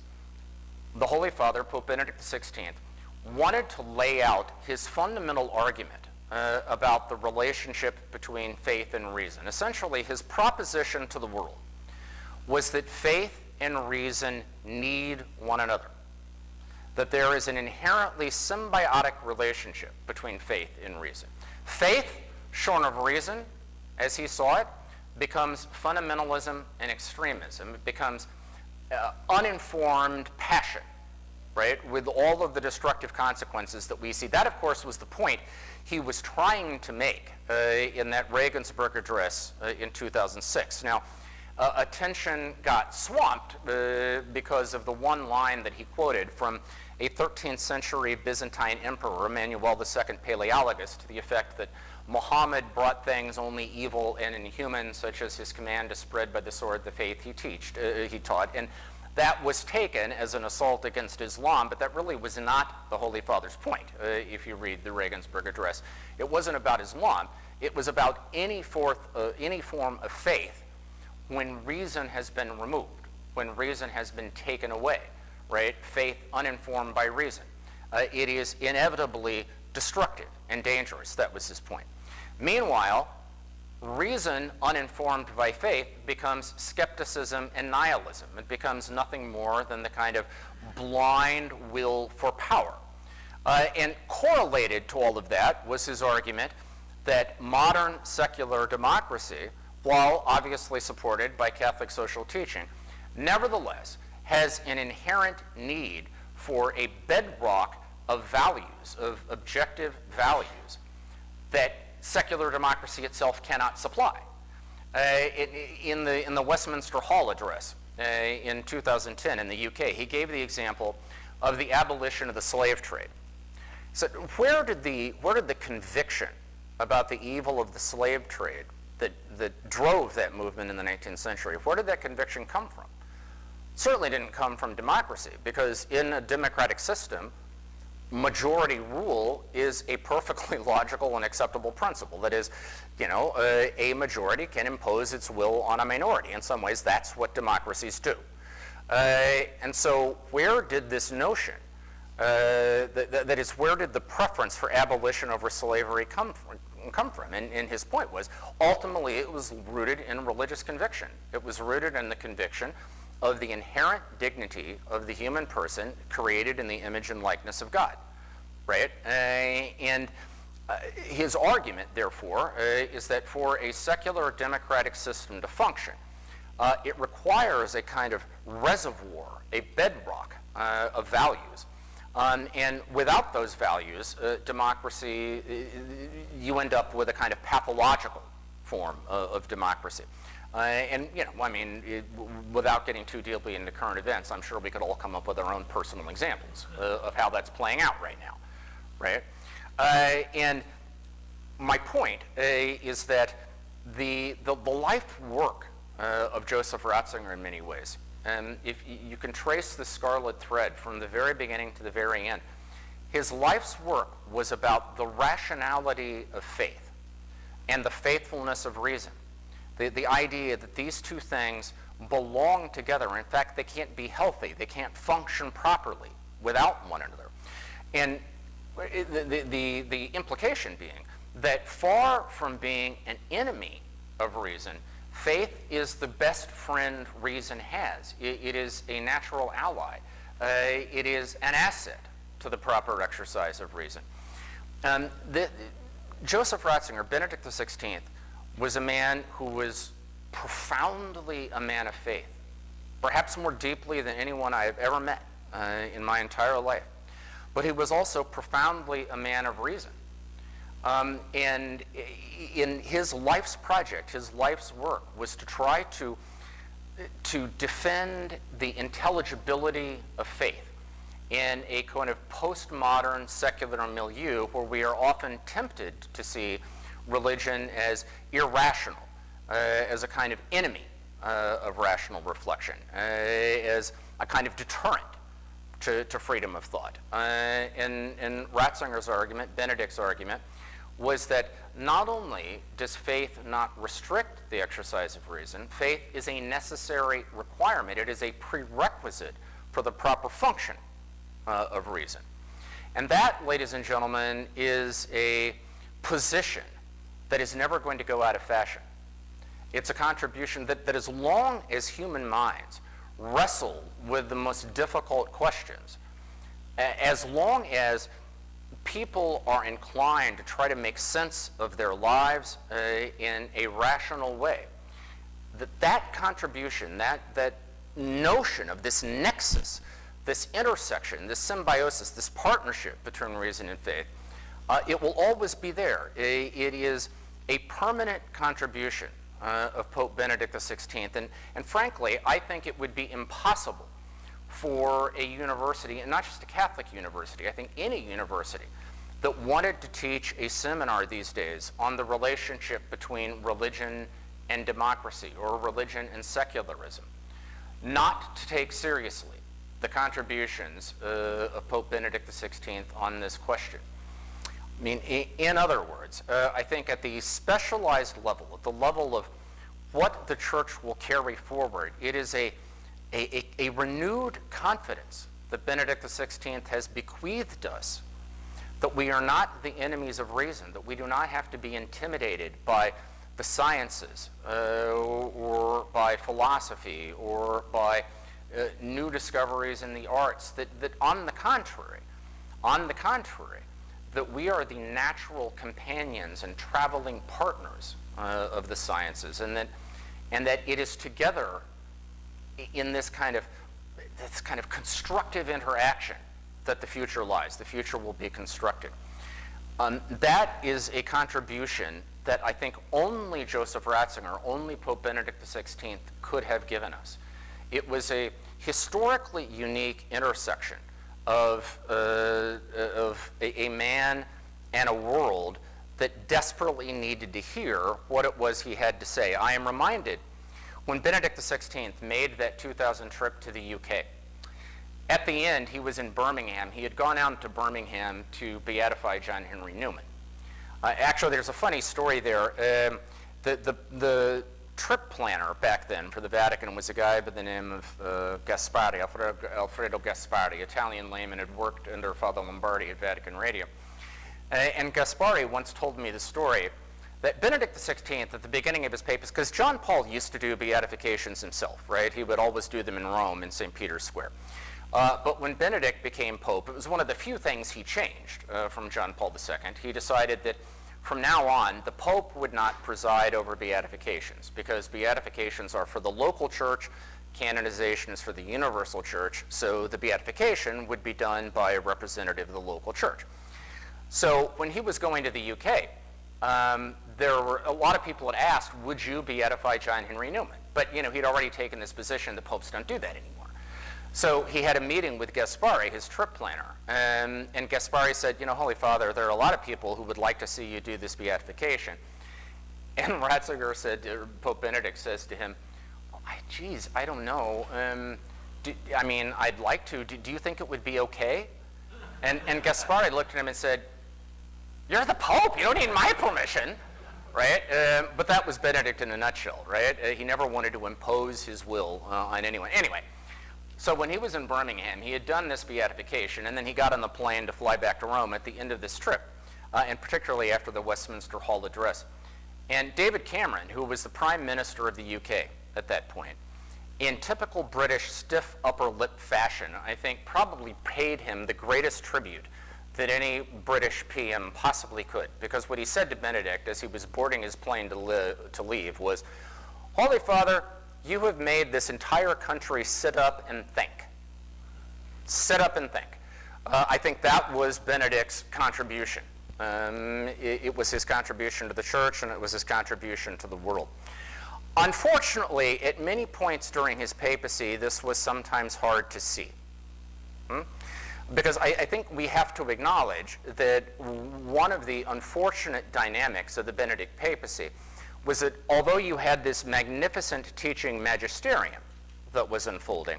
the Holy Father, Pope Benedict XVI, wanted to lay out his fundamental argument about the relationship between faith and reason. Essentially, his proposition to the world was that faith and reason need one another, that there is an inherently symbiotic relationship between faith and reason. Faith, shorn of reason, as he saw it, becomes fundamentalism and extremism. It becomes uninformed passion, right, with all of the destructive consequences that we see. That, of course, was the point he was trying to make in that Regensburg address in 2006. Now, attention got swamped because of the one line that he quoted from a 13th century Byzantine emperor, Emmanuel II Palaeologus, to the effect that Muhammad brought things only evil and inhuman, such as his command to spread by the sword the faith he taught. And that was taken as an assault against Islam, but that really was not the Holy Father's point, if you read the Regensburg Address. It wasn't about Islam. It was about any form of faith when reason has been removed, when reason has been taken away, right? Faith uninformed by reason. It is inevitably destructive and dangerous. That was his point. Meanwhile, reason uninformed by faith becomes skepticism and nihilism. It becomes nothing more than the kind of blind will for power. And correlated to all of that was his argument that modern secular democracy, while obviously supported by Catholic social teaching, nevertheless has an inherent need for a bedrock of values, of objective values, that secular democracy itself cannot supply. In the Westminster Hall address in 2010 in the UK, he gave the example of the abolition of the slave trade. So where did the conviction about the evil of the slave trade that drove that movement in the 19th century, where did that conviction come from? Certainly didn't come from democracy, because in a democratic system, majority rule is a perfectly logical and acceptable principle. That is, a majority can impose its will on a minority. In some ways, that's what democracies do. And so where did this notion, that is, where did the preference for abolition over slavery come from? And his point was, ultimately, it was rooted in religious conviction. It was rooted in the conviction of the inherent dignity of the human person created in the image and likeness of God, right? His argument, therefore, is that for a secular democratic system to function, it requires a kind of reservoir, a bedrock of values. And without those values, democracy, you end up with a kind of pathological form of democracy. Without getting too deeply into current events, I'm sure we could all come up with our own personal examples of how that's playing out right now, right? And my point is that the life work of Joseph Ratzinger in many ways, and if you can trace the scarlet thread from the very beginning to the very end, his life's work was about the rationality of faith and the faithfulness of reason. The idea that these two things belong together. In fact, they can't be healthy. They can't function properly without one another. And the implication being that far from being an enemy of reason, faith is the best friend reason has. It is a natural ally. It is an asset to the proper exercise of reason. Joseph Ratzinger, Benedict XVI, was a man who was profoundly a man of faith, perhaps more deeply than anyone I have ever met in my entire life. But he was also profoundly a man of reason. And in his life's project, his life's work, was to try to defend the intelligibility of faith in a kind of postmodern secular milieu where we are often tempted to see religion as irrational, as a kind of enemy of rational reflection, as a kind of deterrent to freedom of thought. And Ratzinger's argument, Benedict's argument, was that not only does faith not restrict the exercise of reason, faith is a necessary requirement. It is a prerequisite for the proper function of reason. And that, ladies and gentlemen, is a position that is never going to go out of fashion. It's a contribution that as long as human minds wrestle with the most difficult questions, as long as people are inclined to try to make sense of their lives in a rational way, that contribution, that notion of this nexus, this intersection, this symbiosis, this partnership between reason and faith, it will always be there. It is a permanent contribution of Pope Benedict XVI, and frankly, I think it would be impossible for a university, and not just a Catholic university, I think any university that wanted to teach a seminar these days on the relationship between religion and democracy, or religion and secularism, not to take seriously the contributions of Pope Benedict XVI on this question. I mean, in other words, I think at the specialized level, at the level of what the Church will carry forward, it is a renewed confidence that Benedict XVI has bequeathed us, that we are not the enemies of reason, that we do not have to be intimidated by the sciences or by philosophy or by new discoveries in the arts, that on the contrary, that we are the natural companions and traveling partners of the sciences, and that it is together in this kind of constructive interaction that the future lies. The future will be constructed. That is a contribution that I think only Joseph Ratzinger, only Pope Benedict XVI could have given us. It was a historically unique intersection of a man and a world that desperately needed to hear what it was he had to say. I am reminded when Benedict XVI made that 2000 trip to the UK, at the end he was in Birmingham. He had gone out to Birmingham to beatify John Henry Newman. Actually, there's a funny story there. The trip planner back then for the Vatican was a guy by the name of Gaspari, Alfredo Gaspari, Italian layman, had worked under Father Lombardi at Vatican Radio. And Gaspari once told me the story that Benedict XVI, at the beginning of his papacy, because John Paul used to do beatifications himself, right? He would always do them in Rome in St. Peter's Square. But when Benedict became Pope, it was one of the few things he changed from John Paul II. He decided that from now on, the Pope would not preside over beatifications, because beatifications are for the local church, canonization is for the universal church, so the beatification would be done by a representative of the local church. So when he was going to the UK, there were a lot of people had asked, would you beatify John Henry Newman? But he'd already taken this position, the popes don't do that anymore. So he had a meeting with Gaspari, his trip planner, and Gaspari said, Holy Father, there are a lot of people who would like to see you do this beatification. And Ratzinger said, Pope Benedict says to him, geez, I don't know. I'd like to. Do you think it would be okay? And Gaspari looked at him and said, you're the Pope, you don't need my permission, right? But that was Benedict in a nutshell, right? He never wanted to impose his will on anyone. Anyway. So when he was in Birmingham, he had done this beatification, and then he got on the plane to fly back to Rome at the end of this trip, and particularly after the Westminster Hall address. And David Cameron, who was the Prime Minister of the UK at that point, in typical British stiff upper lip fashion, I think probably paid him the greatest tribute that any British PM possibly could. Because what he said to Benedict as he was boarding his plane to leave was, Holy Father, you have made this entire country sit up and think. Sit up and think. I think that was Benedict's contribution. It was his contribution to the church, and it was his contribution to the world. Unfortunately, at many points during his papacy, this was sometimes hard to see. Because I think we have to acknowledge that one of the unfortunate dynamics of the Benedict papacy was that although you had this magnificent teaching magisterium that was unfolding,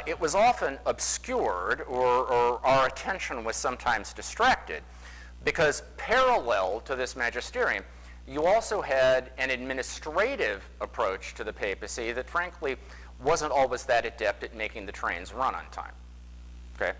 it was often obscured, or our attention was sometimes distracted, because parallel to this magisterium, you also had an administrative approach to the papacy that frankly wasn't always that adept at making the trains run on time. Okay?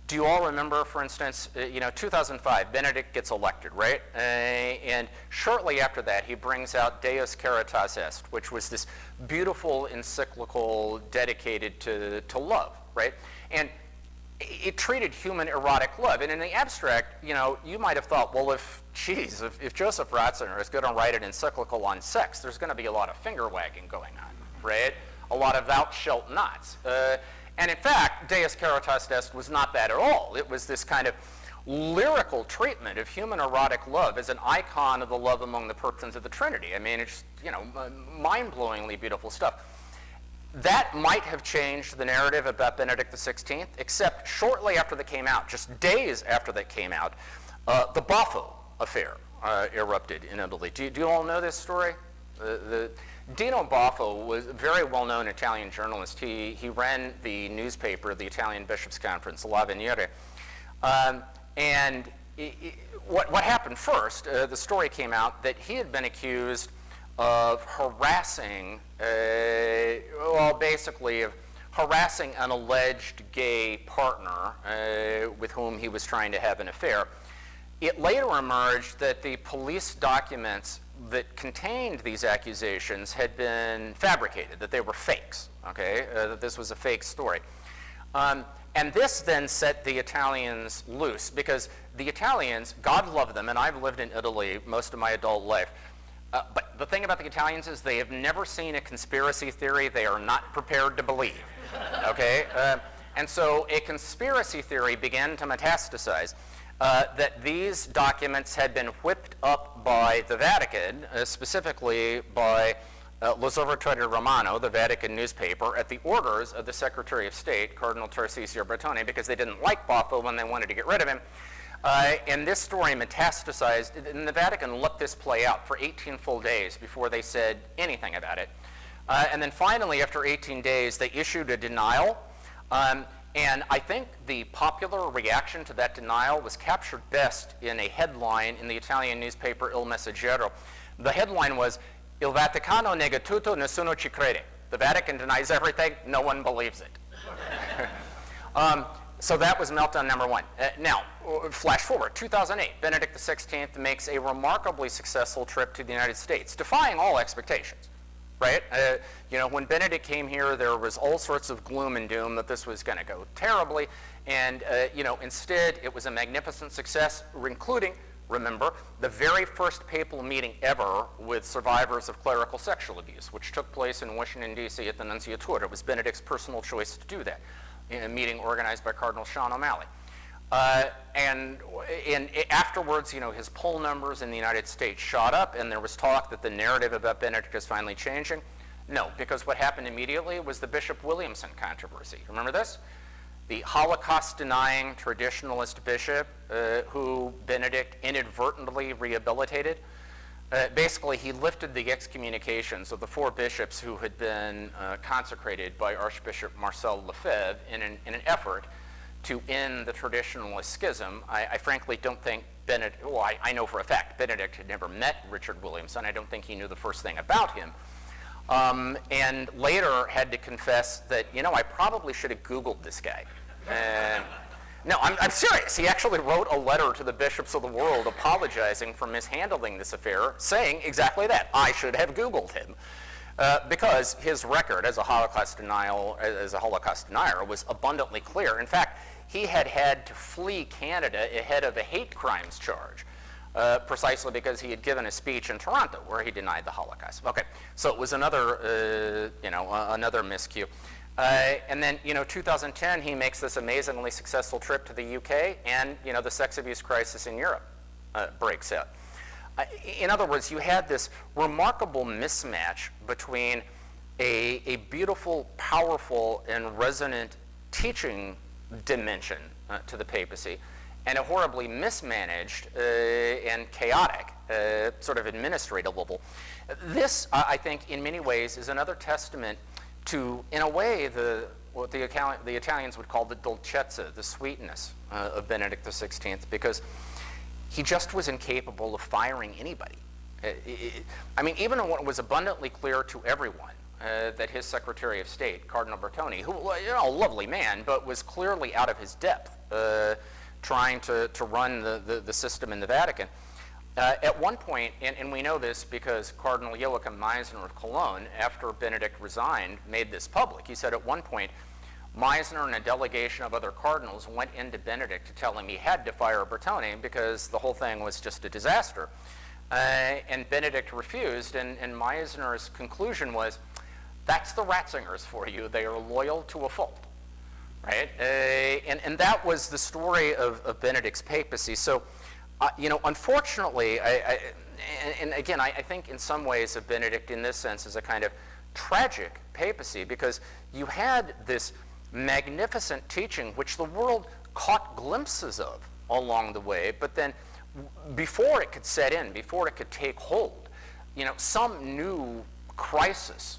Do you all remember, for instance, 2005, Benedict gets elected, right? And shortly after that, he brings out Deus Caritas Est, which was this beautiful encyclical dedicated to love, right? And it treated human erotic love. And in the abstract, you might have thought, well, if Joseph Ratzinger is going to write an encyclical on sex, there's going to be a lot of finger wagging going on, right? A lot of thou shalt nots. And in fact, Deus Caritas Est was not that at all. It was this kind of lyrical treatment of human erotic love as an icon of the love among the persons of the Trinity. It's mind-blowingly beautiful stuff. That might have changed the narrative about Benedict XVI, except shortly after that came out, just days after that came out, the Boffo affair erupted in Italy. Do you all know this story? Dino Boffo was a very well-known Italian journalist. He ran the newspaper, the Italian Bishops' Conference, L'Avvenire. What happened first, the story came out that he had been accused of harassing, basically of harassing an alleged gay partner with whom he was trying to have an affair. It later emerged that the police documents that contained these accusations had been fabricated, that they were fakes, okay? That this was a fake story. And this then set the Italians loose, because the Italians, God love them, and I've lived in Italy most of my adult life, but the thing about the Italians is they have never seen a conspiracy theory they are not prepared to believe, okay? And so a conspiracy theory began to metastasize. That these documents had been whipped up by the Vatican, specifically by L'Osservatore Romano, the Vatican newspaper, at the orders of the Secretary of State, Cardinal Tarcisio Bertone, because they didn't like Boffo when they wanted to get rid of him. And this story metastasized, and the Vatican let this play out for 18 full days before they said anything about it. And then finally, after 18 days, they issued a denial. And I think the popular reaction to that denial was captured best in a headline in the Italian newspaper Il Messaggero. The headline was, Il Vaticano nega tutto, nessuno ci crede. The Vatican denies everything, no one believes it. So that was meltdown number one. Now, flash forward, 2008, Benedict XVI makes a remarkably successful trip to the United States, defying all expectations. Right? When Benedict came here, there was all sorts of gloom and doom that this was going to go terribly. And, instead, it was a magnificent success, including, remember, the very first papal meeting ever with survivors of clerical sexual abuse, which took place in Washington, D.C. at the Nunciatura. It was Benedict's personal choice to do that, in a meeting organized by Cardinal Sean O'Malley. And afterwards, his poll numbers in the United States shot up, and there was talk that the narrative about Benedict is finally changing. No, because what happened immediately was the Bishop Williamson controversy. Remember this? The Holocaust-denying traditionalist bishop who Benedict inadvertently rehabilitated. Basically, he lifted the excommunications of the 4 bishops who had been consecrated by Archbishop Marcel Lefebvre in an effort to end the traditionalist schism. I frankly don't think Benedict, well, I know for a fact Benedict had never met Richard Williamson. I don't think he knew the first thing about him. And later had to confess that, I probably should have Googled this guy. No, I'm serious. He actually wrote a letter to the bishops of the world apologizing for mishandling this affair, saying exactly that. I should have Googled him. Because his record as a Holocaust denier was abundantly clear. In fact, he had to flee Canada ahead of a hate crimes charge, precisely because he had given a speech in Toronto where he denied the Holocaust. Okay, so it was another, another miscue. And then, 2010, he makes this amazingly successful trip to the UK, and, the sex abuse crisis in Europe breaks out. In other words, you had this remarkable mismatch between a beautiful, powerful, and resonant teaching dimension to the papacy, and a horribly mismanaged and chaotic sort of administrative level. This, I think, in many ways is another testament to, in a way, what the Italians would call the dolcezza, the sweetness of Benedict XVI, because he just was incapable of firing anybody. I mean, even when it was abundantly clear to everyone that his Secretary of State, Cardinal Bertone, who, a lovely man, but was clearly out of his depth trying to run the system in the Vatican. At one point, and we know this because Cardinal Joachim Meisner of Cologne, after Benedict resigned, made this public. He said at one point, Meisner and a delegation of other cardinals went into Benedict to tell him he had to fire Bertone because the whole thing was just a disaster. And Benedict refused, and Meisner's conclusion was, that's the Ratzingers for you. They are loyal to a fault, right? And that was the story of Benedict's papacy. So, unfortunately, and again, I think in some ways of Benedict in this sense is a kind of tragic papacy, because you had this magnificent teaching which the world caught glimpses of along the way, but then before it could set in, before it could take hold, some new crisis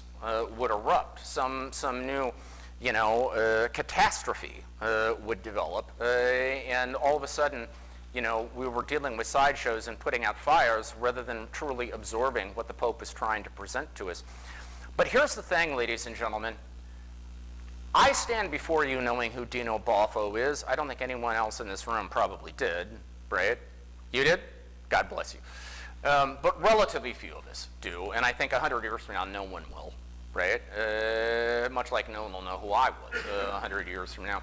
would erupt, some new, catastrophe would develop, and all of a sudden, we were dealing with sideshows and putting out fires rather than truly absorbing what the Pope is trying to present to us. But here's the thing, ladies and gentlemen. I stand before you knowing who Dino Boffo is. I don't think anyone else in this room probably did, right? You did? God bless you. But relatively few of us do, and I think 100 years from now, no one will, right? Much like no one will know who I was 100 years from now.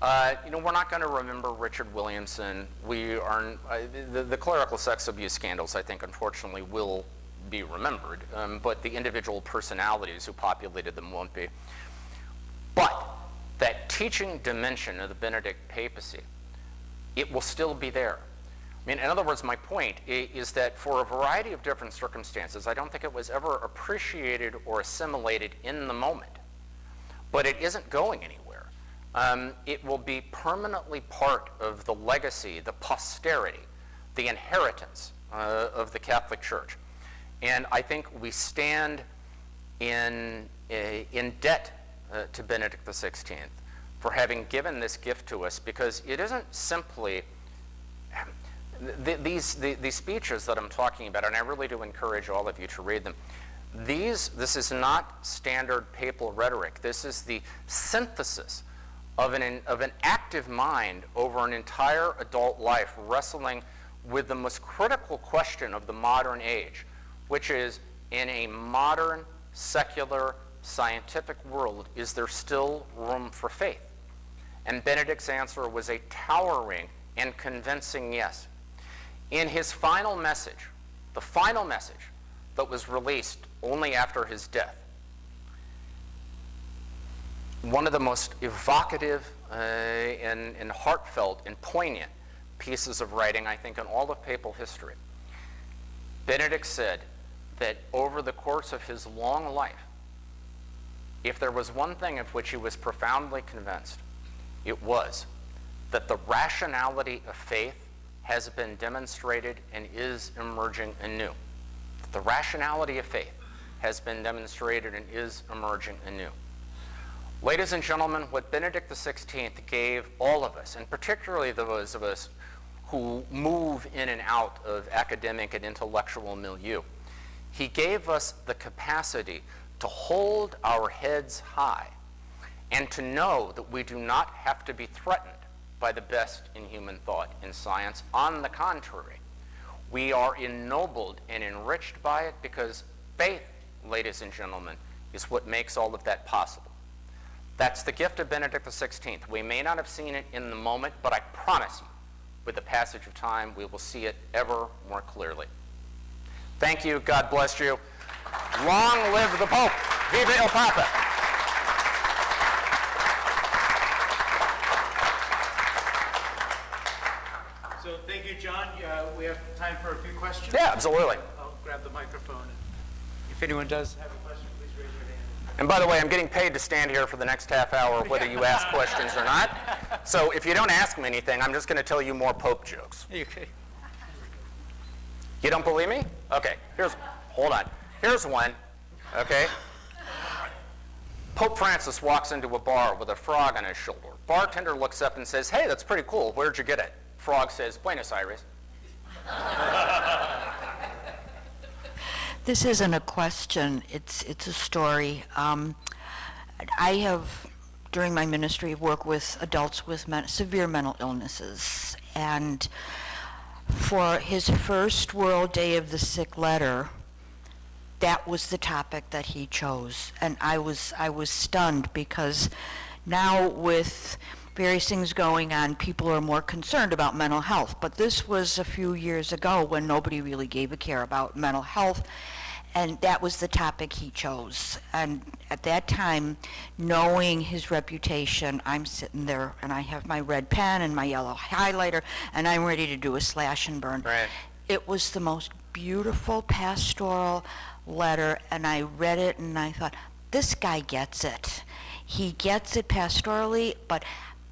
We're not going to remember Richard Williamson. We are the clerical sex abuse scandals, I think, unfortunately, will be remembered, but the individual personalities who populated them won't be. But that teaching dimension of the Benedict papacy, it will still be there. I mean, in other words, my point is that for a variety of different circumstances, I don't think it was ever appreciated or assimilated in the moment. But it isn't going anywhere. It will be permanently part of the legacy, the posterity, the inheritance of the Catholic Church. And I think we stand in debt to Benedict XVI for having given this gift to us, because it isn't simply these speeches that I'm talking about, and I really do encourage all of you to read them. This is not standard papal rhetoric. This is the synthesis of an active mind over an entire adult life, wrestling with the most critical question of the modern age, which is, in a modern, secular, scientific world, is there still room for faith? And Benedict's answer was a towering and convincing yes. In his final message, the final message that was released only after his death, one of the most evocative and heartfelt and poignant pieces of writing, I think, in all of papal history, Benedict said that over the course of his long life, if there was one thing of which he was profoundly convinced, it was that the rationality of faith has been demonstrated and is emerging anew. The rationality of faith has been demonstrated and is emerging anew. Ladies and gentlemen, what Benedict XVI gave all of us, and particularly those of us who move in and out of academic and intellectual milieu, he gave us the capacity to hold our heads high and to know that we do not have to be threatened by the best in human thought in science. On the contrary, we are ennobled and enriched by it, because faith, ladies and gentlemen, is what makes all of that possible. That's the gift of Benedict XVI. We may not have seen it in the moment, but I promise you, with the passage of time, we will see it ever more clearly. Thank you. God bless you. Long live the Pope. Viva il Papa. So thank you, John. We have time for a few questions. Yeah, absolutely. I'll grab the microphone. If anyone does have a question, please raise your hand. And by the way, I'm getting paid to stand here for the next half hour, whether you ask questions or not. So if you don't ask me anything, I'm just going to tell you more Pope jokes. Okay. You don't believe me? Okay, hold on. Here's one, okay? Pope Francis walks into a bar with a frog on his shoulder. Bartender looks up and says, "Hey, that's pretty cool. Where'd you get it?" Frog says, "Buenos Aires." This isn't a question, it's a story. I have, during my ministry, worked with adults with severe mental illnesses. And for his first World Day of the Sick letter, that was the topic that he chose. And I was stunned, because now with various things going on, people are more concerned about mental health. But this was a few years ago when nobody really gave a care about mental health, and that was the topic he chose. And at that time, knowing his reputation, I'm sitting there and I have my red pen and my yellow highlighter, and I'm ready to do a slash and burn. Right. It was the most beautiful pastoral letter, and I read it and I thought, this guy gets it. He gets it pastorally, but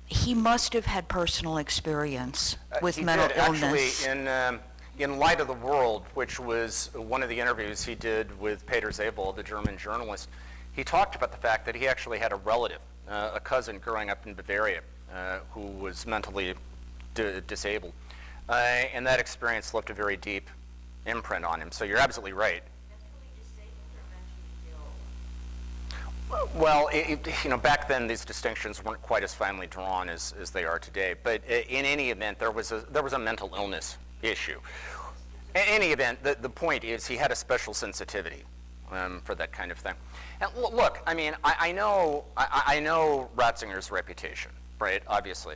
he must have had personal experience with mental illness. Actually, in Light of the World, which was one of the interviews he did with Peter Zabel, the German journalist, he talked about the fact that he actually had a relative, a cousin growing up in Bavaria, who was mentally disabled. And that experience left a very deep imprint on him. So you're absolutely right. Well, back then these distinctions weren't quite as finely drawn as they are today. But in any event, there was a mental illness issue. In any event, the point is he had a special sensitivity for that kind of thing. And look, I mean, I know Ratzinger's reputation, right? Obviously,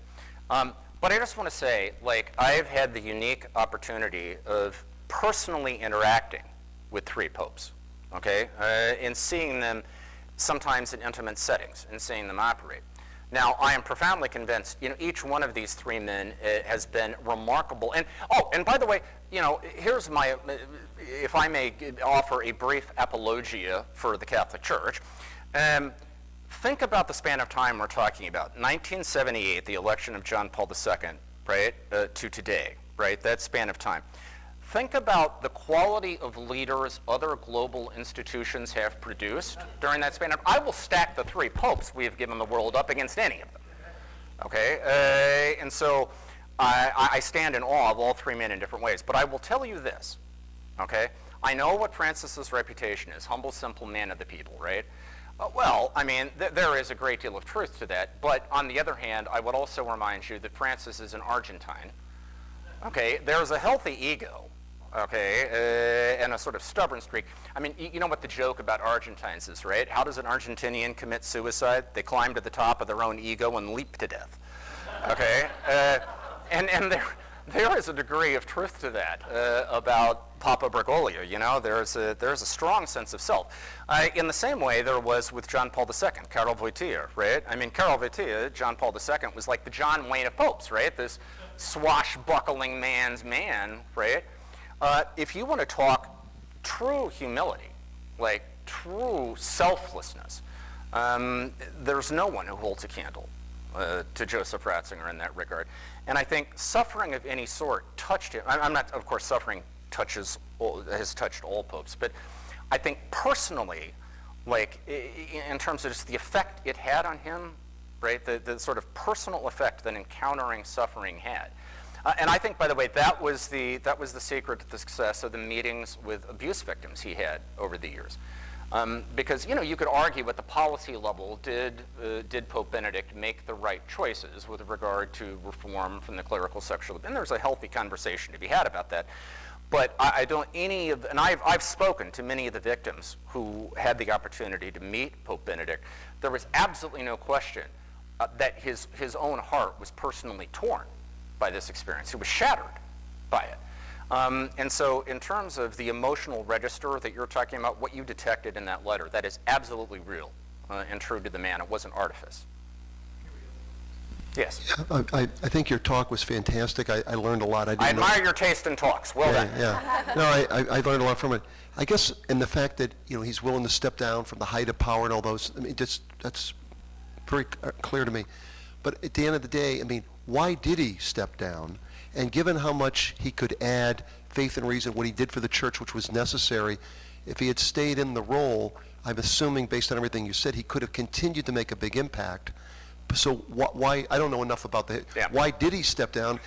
but I just want to say, like, I've had the unique opportunity of personally interacting with three popes, okay, and seeing them sometimes in intimate settings and seeing them operate. Now, I am profoundly convinced, each one of these three men has been remarkable. And by the way, here's my, if I may offer a brief apologia for the Catholic Church. Think about the span of time we're talking about. 1978, the election of John Paul II, right, to today, right, that span of time. Think about the quality of leaders other global institutions have produced during that span. I will stack the three popes we have given the world up against any of them. Okay, and so I stand in awe of all three men in different ways. But I will tell you this, okay? I know what Francis's reputation is, humble, simple man of the people, right? Well, I mean, there is a great deal of truth to that. But on the other hand, I would also remind you that Francis is an Argentine. Okay, there's a healthy ego. Okay, and a sort of stubborn streak. I mean, you know what the joke about Argentines is, right? How does an Argentinian commit suicide? They climb to the top of their own ego and leap to death. Okay, and there is a degree of truth to that about Papa Bergoglio. There's a strong sense of self. In the same way there was with John Paul II, Karol Wojtyła, right? I mean, Karol Wojtyła, John Paul II, was like the John Wayne of popes, right? This swashbuckling man's man, right? If you want to talk true humility, like true selflessness, there's no one who holds a candle to Joseph Ratzinger in that regard. And I think suffering of any sort touched him. I'm not, of course, suffering has touched all popes, but I think personally, like in terms of just the effect it had on him, right, the sort of personal effect that encountering suffering had. And I think, by the way, that was the secret to the success of the meetings with abuse victims he had over the years. Because you could argue at the policy level, did Pope Benedict make the right choices with regard to reform from the clerical sexual abuse? And there's a healthy conversation to be had about that. But I've spoken to many of the victims who had the opportunity to meet Pope Benedict. There was absolutely no question that his own heart was personally torn by this experience. He was shattered by it. And so in terms of the emotional register that you're talking about, what you detected in that letter, that is absolutely real and true to the man. It wasn't artifice. Yes. I think your talk was fantastic. I learned a lot. I didn't know- admire your taste in talks. Well Yeah, done. yeah. No, I learned a lot from it. I guess, and the fact that, he's willing to step down from the height of power and all those, I mean, that's very clear to me. But at the end of the day, I mean, why did he step down? And given how much he could add faith and reason, what he did for the church, which was necessary, if he had stayed in the role, I'm assuming, based on everything you said, he could have continued to make a big impact. So why, I don't know enough about Yeah. why did he step down?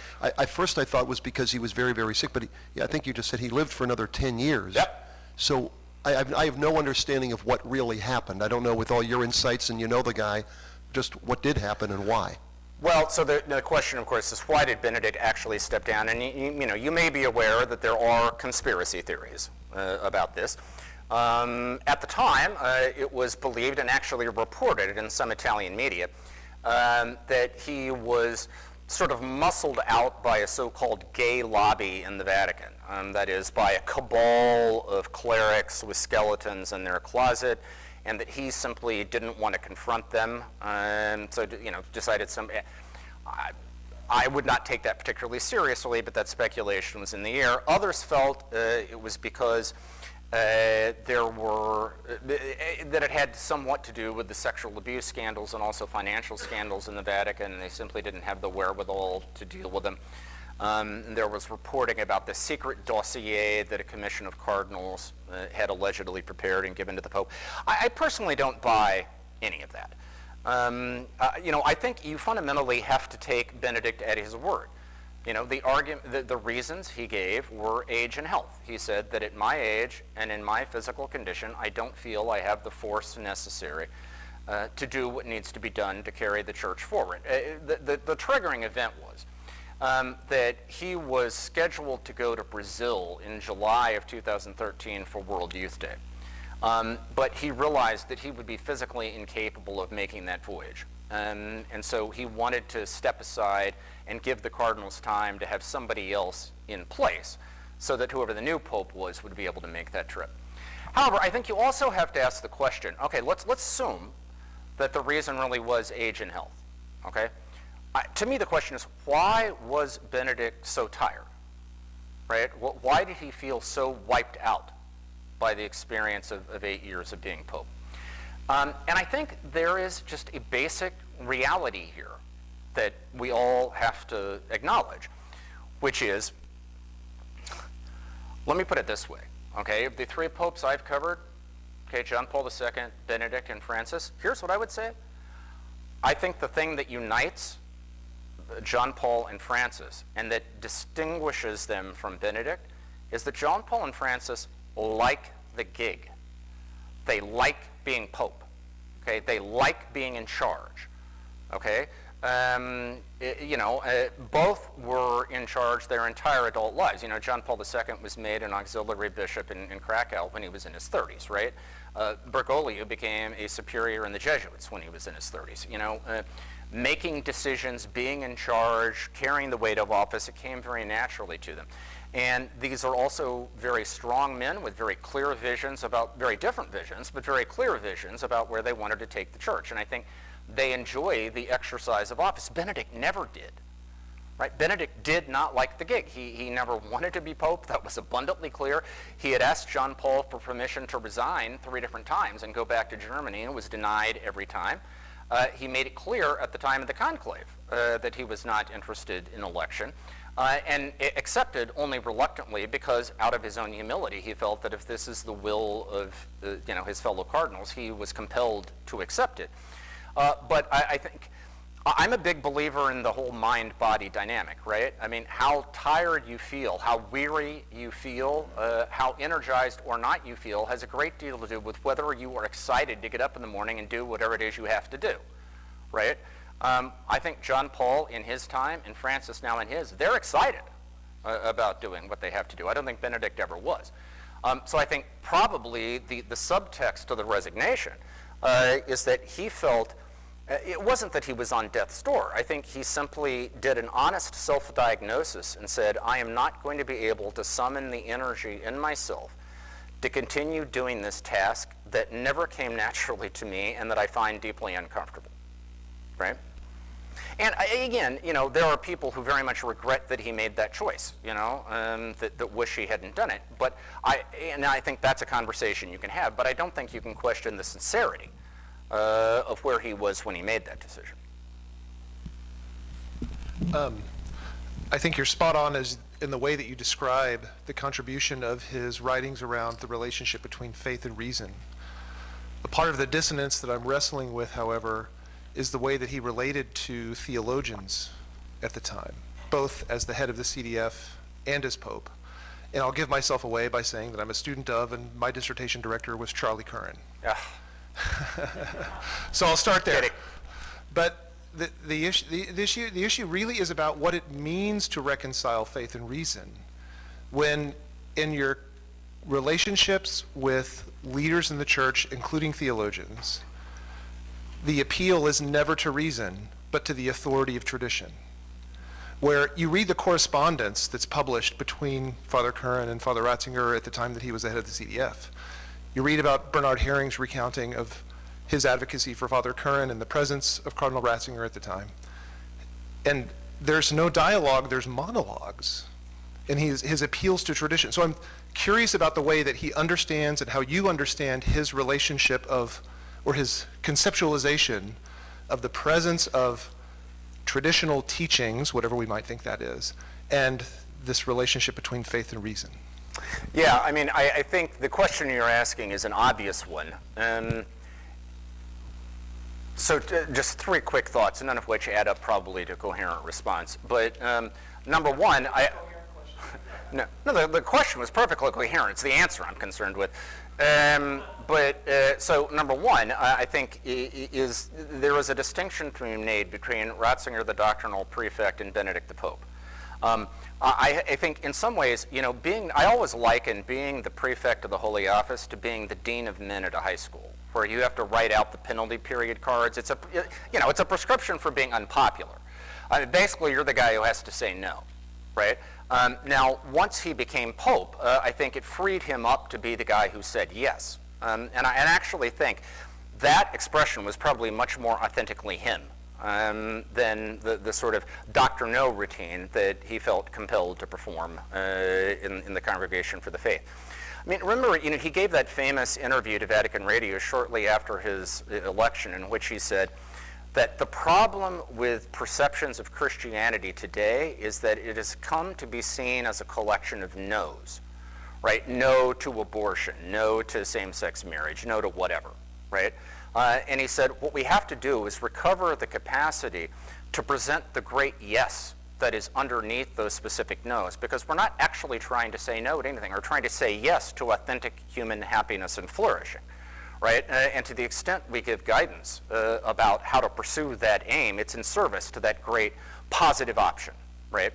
First I thought it was because he was very, very sick, but I think you just said he lived for another 10 years. Yep. So I have no understanding of what really happened. I don't know, with all your insights, and the guy, just what did happen and why. Well, so the question, of course, is why did Benedict actually step down? And you may be aware that there are conspiracy theories about this. At the time, it was believed and actually reported in some Italian media that he was sort of muscled out by a so-called gay lobby in the Vatican. That is, by a cabal of clerics with skeletons in their closet, and that he simply didn't want to confront them, so decided I would not take that particularly seriously, but that speculation was in the air. Others felt it was because that it had somewhat to do with the sexual abuse scandals and also financial scandals in the Vatican, and they simply didn't have the wherewithal to deal with them. And there was reporting about the secret dossier that a commission of cardinals had allegedly prepared and given to the Pope. I personally don't buy any of that. I think you fundamentally have to take Benedict at his word. The reasons he gave were age and health. He said that at my age and in my physical condition, I don't feel I have the force necessary to do what needs to be done to carry the church forward. The triggering event was that he was scheduled to go to Brazil in July of 2013 for World Youth Day. But he realized that he would be physically incapable of making that voyage. And so he wanted to step aside and give the cardinals time to have somebody else in place so that whoever the new pope was would be able to make that trip. However, I think you also have to ask the question, okay, let's assume that the reason really was age and health, okay? To me, the question is, why was Benedict so tired, right? Why did he feel so wiped out by the experience of 8 years of being pope? And I think there is just a basic reality here that we all have to acknowledge, which is, let me put it this way, okay? Of the three popes I've covered, okay, John Paul II, Benedict, and Francis, here's what I would say. I think the thing that unites John Paul and Francis and that distinguishes them from Benedict is that John Paul and Francis like the gig. They like being pope, okay? They like being in charge, okay? Both were in charge their entire adult lives. John Paul II was made an auxiliary bishop in Krakow when he was in his 30s, right? Bergoglio became a superior in the Jesuits when he was in his 30s. Making decisions, being in charge, carrying the weight of office, it came very naturally to them. And these are also very strong men with very clear visions about, very different visions, but very clear visions about where they wanted to take the church. And I think they enjoy the exercise of office. Benedict never did, right? Benedict did not like the gig. He never wanted to be pope. That was abundantly clear. He had asked John Paul for permission to resign 3 different times and go back to Germany, and was denied every time. He made it clear at the time of the conclave that he was not interested in election, and accepted only reluctantly because out of his own humility, he felt that if this is the will of his fellow cardinals, he was compelled to accept it. But I think I'm a big believer in the whole mind-body dynamic, right? I mean, how tired you feel, how weary you feel, how energized or not you feel has a great deal to do with whether you are excited to get up in the morning and do whatever it is you have to do, right? I think John Paul in his time and Francis now in his, they're excited about doing what they have to do. I don't think Benedict ever was. So I think probably the subtext to the resignation is that he felt it wasn't that he was on death's door. I think he simply did an honest self-diagnosis and said, I am not going to be able to summon the energy in myself to continue doing this task that never came naturally to me and that I find deeply uncomfortable, right? And again, there are people who very much regret that he made that choice, that wish he hadn't done it. But I think that's a conversation you can have, but I don't think you can question the sincerity of where he was when he made that decision. I think you're spot on as in the way that you describe the contribution of his writings around the relationship between faith and reason. A part of the dissonance that I'm wrestling with, however, is the way that he related to theologians at the time, both as the head of the CDF and as Pope. And I'll give myself away by saying that I'm a student of, and my dissertation director was Charlie Curran. Yeah. So I'll start there. Kidding. But the issue really is about what it means to reconcile faith and reason when in your relationships with leaders in the church, including theologians, the appeal is never to reason, but to the authority of tradition. Where you read the correspondence that's published between Father Curran and Father Ratzinger at the time that he was the head of the CDF. You read about Bernard Herring's recounting of his advocacy for Father Curran in the presence of Cardinal Ratzinger at the time. And there's no dialogue, there's monologues in his appeals to tradition. So I'm curious about the way that he understands and how you understand his relationship of, or his conceptualization of the presence of traditional teachings, whatever we might think that is, and this relationship between faith and reason. Yeah, I mean, I think the question you're asking is an obvious one. Just three quick thoughts, none of which add up probably to a coherent response. But number one, the question was perfectly coherent. It's the answer I'm concerned with. So number one, I think there is a distinction to be made between Ratzinger, the doctrinal prefect, and Benedict the Pope. I think in some ways, I always liken being the prefect of the Holy Office to being the dean of men at a high school, where you have to write out the penalty period cards. It's a prescription for being unpopular. Basically, you're the guy who has to say no, right? Now, once he became Pope, I think it freed him up to be the guy who said yes. And I actually think that expression was probably much more authentically him than the sort of doctrinal routine that he felt compelled to perform in the Congregation for the Faith. I mean, remember, he gave that famous interview to Vatican Radio shortly after his election in which he said that the problem with perceptions of Christianity today is that it has come to be seen as a collection of no's, right? No to abortion, no to same-sex marriage, no to whatever, right? And he said, what we have to do is recover the capacity to present the great yes that is underneath those specific no's, because we're not actually trying to say no to anything. We're trying to say yes to authentic human happiness and flourishing, right? And to the extent we give guidance about how to pursue that aim, it's in service to that great positive option, right?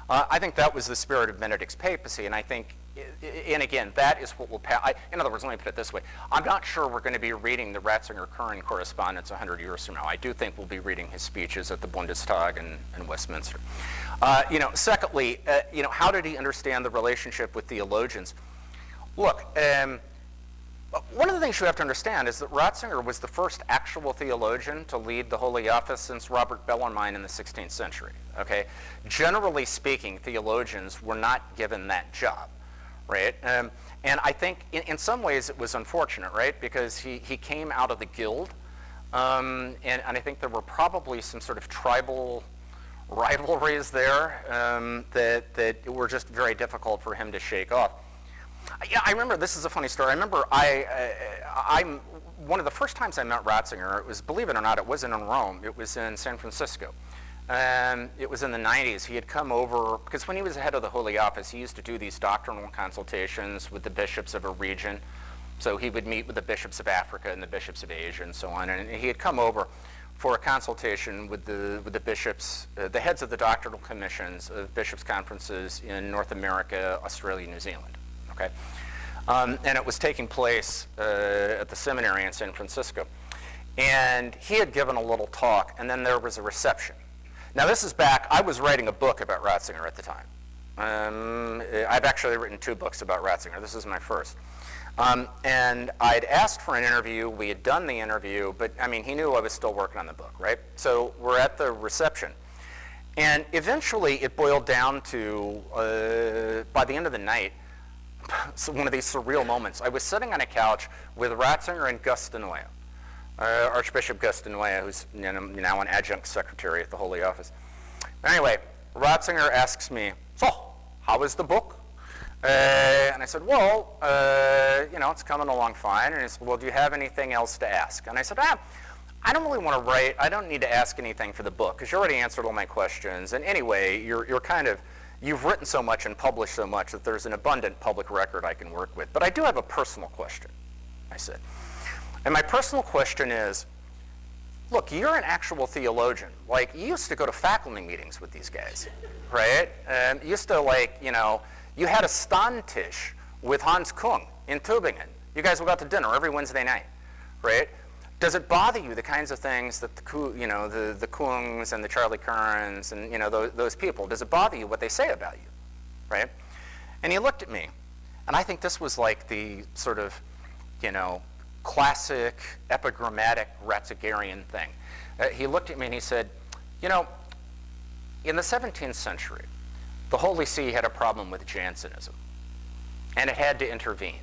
I think that was the spirit of Benedict's papacy, and I think, and again, that is what will pass. In other words, let me put it this way. I'm not sure we're going to be reading the Ratzinger-Curran correspondence 100 years from now. I do think we'll be reading his speeches at the Bundestag and Westminster. Secondly, how did he understand the relationship with theologians? Look, one of the things you have to understand is that Ratzinger was the first actual theologian to lead the Holy Office since Robert Bellarmine in the 16th century, okay? Generally speaking, theologians were not given that job, right? And I think in some ways it was unfortunate, right? Because he came out of the guild, and I think there were probably some sort of tribal rivalries there that were just very difficult for him to shake off. Yeah, I remember, this is a funny story. I remember one of the first times I met Ratzinger, it was, believe it or not, it wasn't in Rome, it was in San Francisco. It was in the 90s. He had come over, because when he was the head of the Holy Office, he used to do these doctrinal consultations with the bishops of a region. So he would meet with the bishops of Africa and the bishops of Asia and so on. And he had come over for a consultation with the bishops, the heads of the doctrinal commissions of bishops' conferences in North America, Australia, New Zealand. Okay, and it was taking place at the Seminary in San Francisco. And he had given a little talk, and then there was a reception. Now this is back, I was writing a book about Ratzinger at the time. I've actually written 2 books about Ratzinger. This is my first. And I'd asked for an interview. We had done the interview, but I mean, he knew I was still working on the book, right? So we're at the reception. And eventually it boiled down to, by the end of the night, so one of these surreal moments. I was sitting on a couch with Ratzinger and Gustinoia, Archbishop Gustinoia, who's now an adjunct secretary at the Holy Office. Anyway, Ratzinger asks me, so, how is the book? And I said, well, it's coming along fine. And he said, well, do you have anything else to ask? And I said, I don't really want to write. I don't need to ask anything for the book because you already answered all my questions. And anyway, you've written so much and published so much that there's an abundant public record I can work with. But I do have a personal question, I said. And my personal question is, look, you're an actual theologian. Like, you used to go to faculty meetings with these guys, right? And you used to, you had a Stammtisch with Hans Kung in Tübingen. You guys would go out to dinner every Wednesday night, right? Does it bother you, the kinds of things that the Kungs and the Charlie Kerns and, those people, does it bother you what they say about you, right? And he looked at me, and I think this was like the sort of, classic epigrammatic Ratzingerian thing. He looked at me and he said, in the 17th century, the Holy See had a problem with Jansenism, and it had to intervene.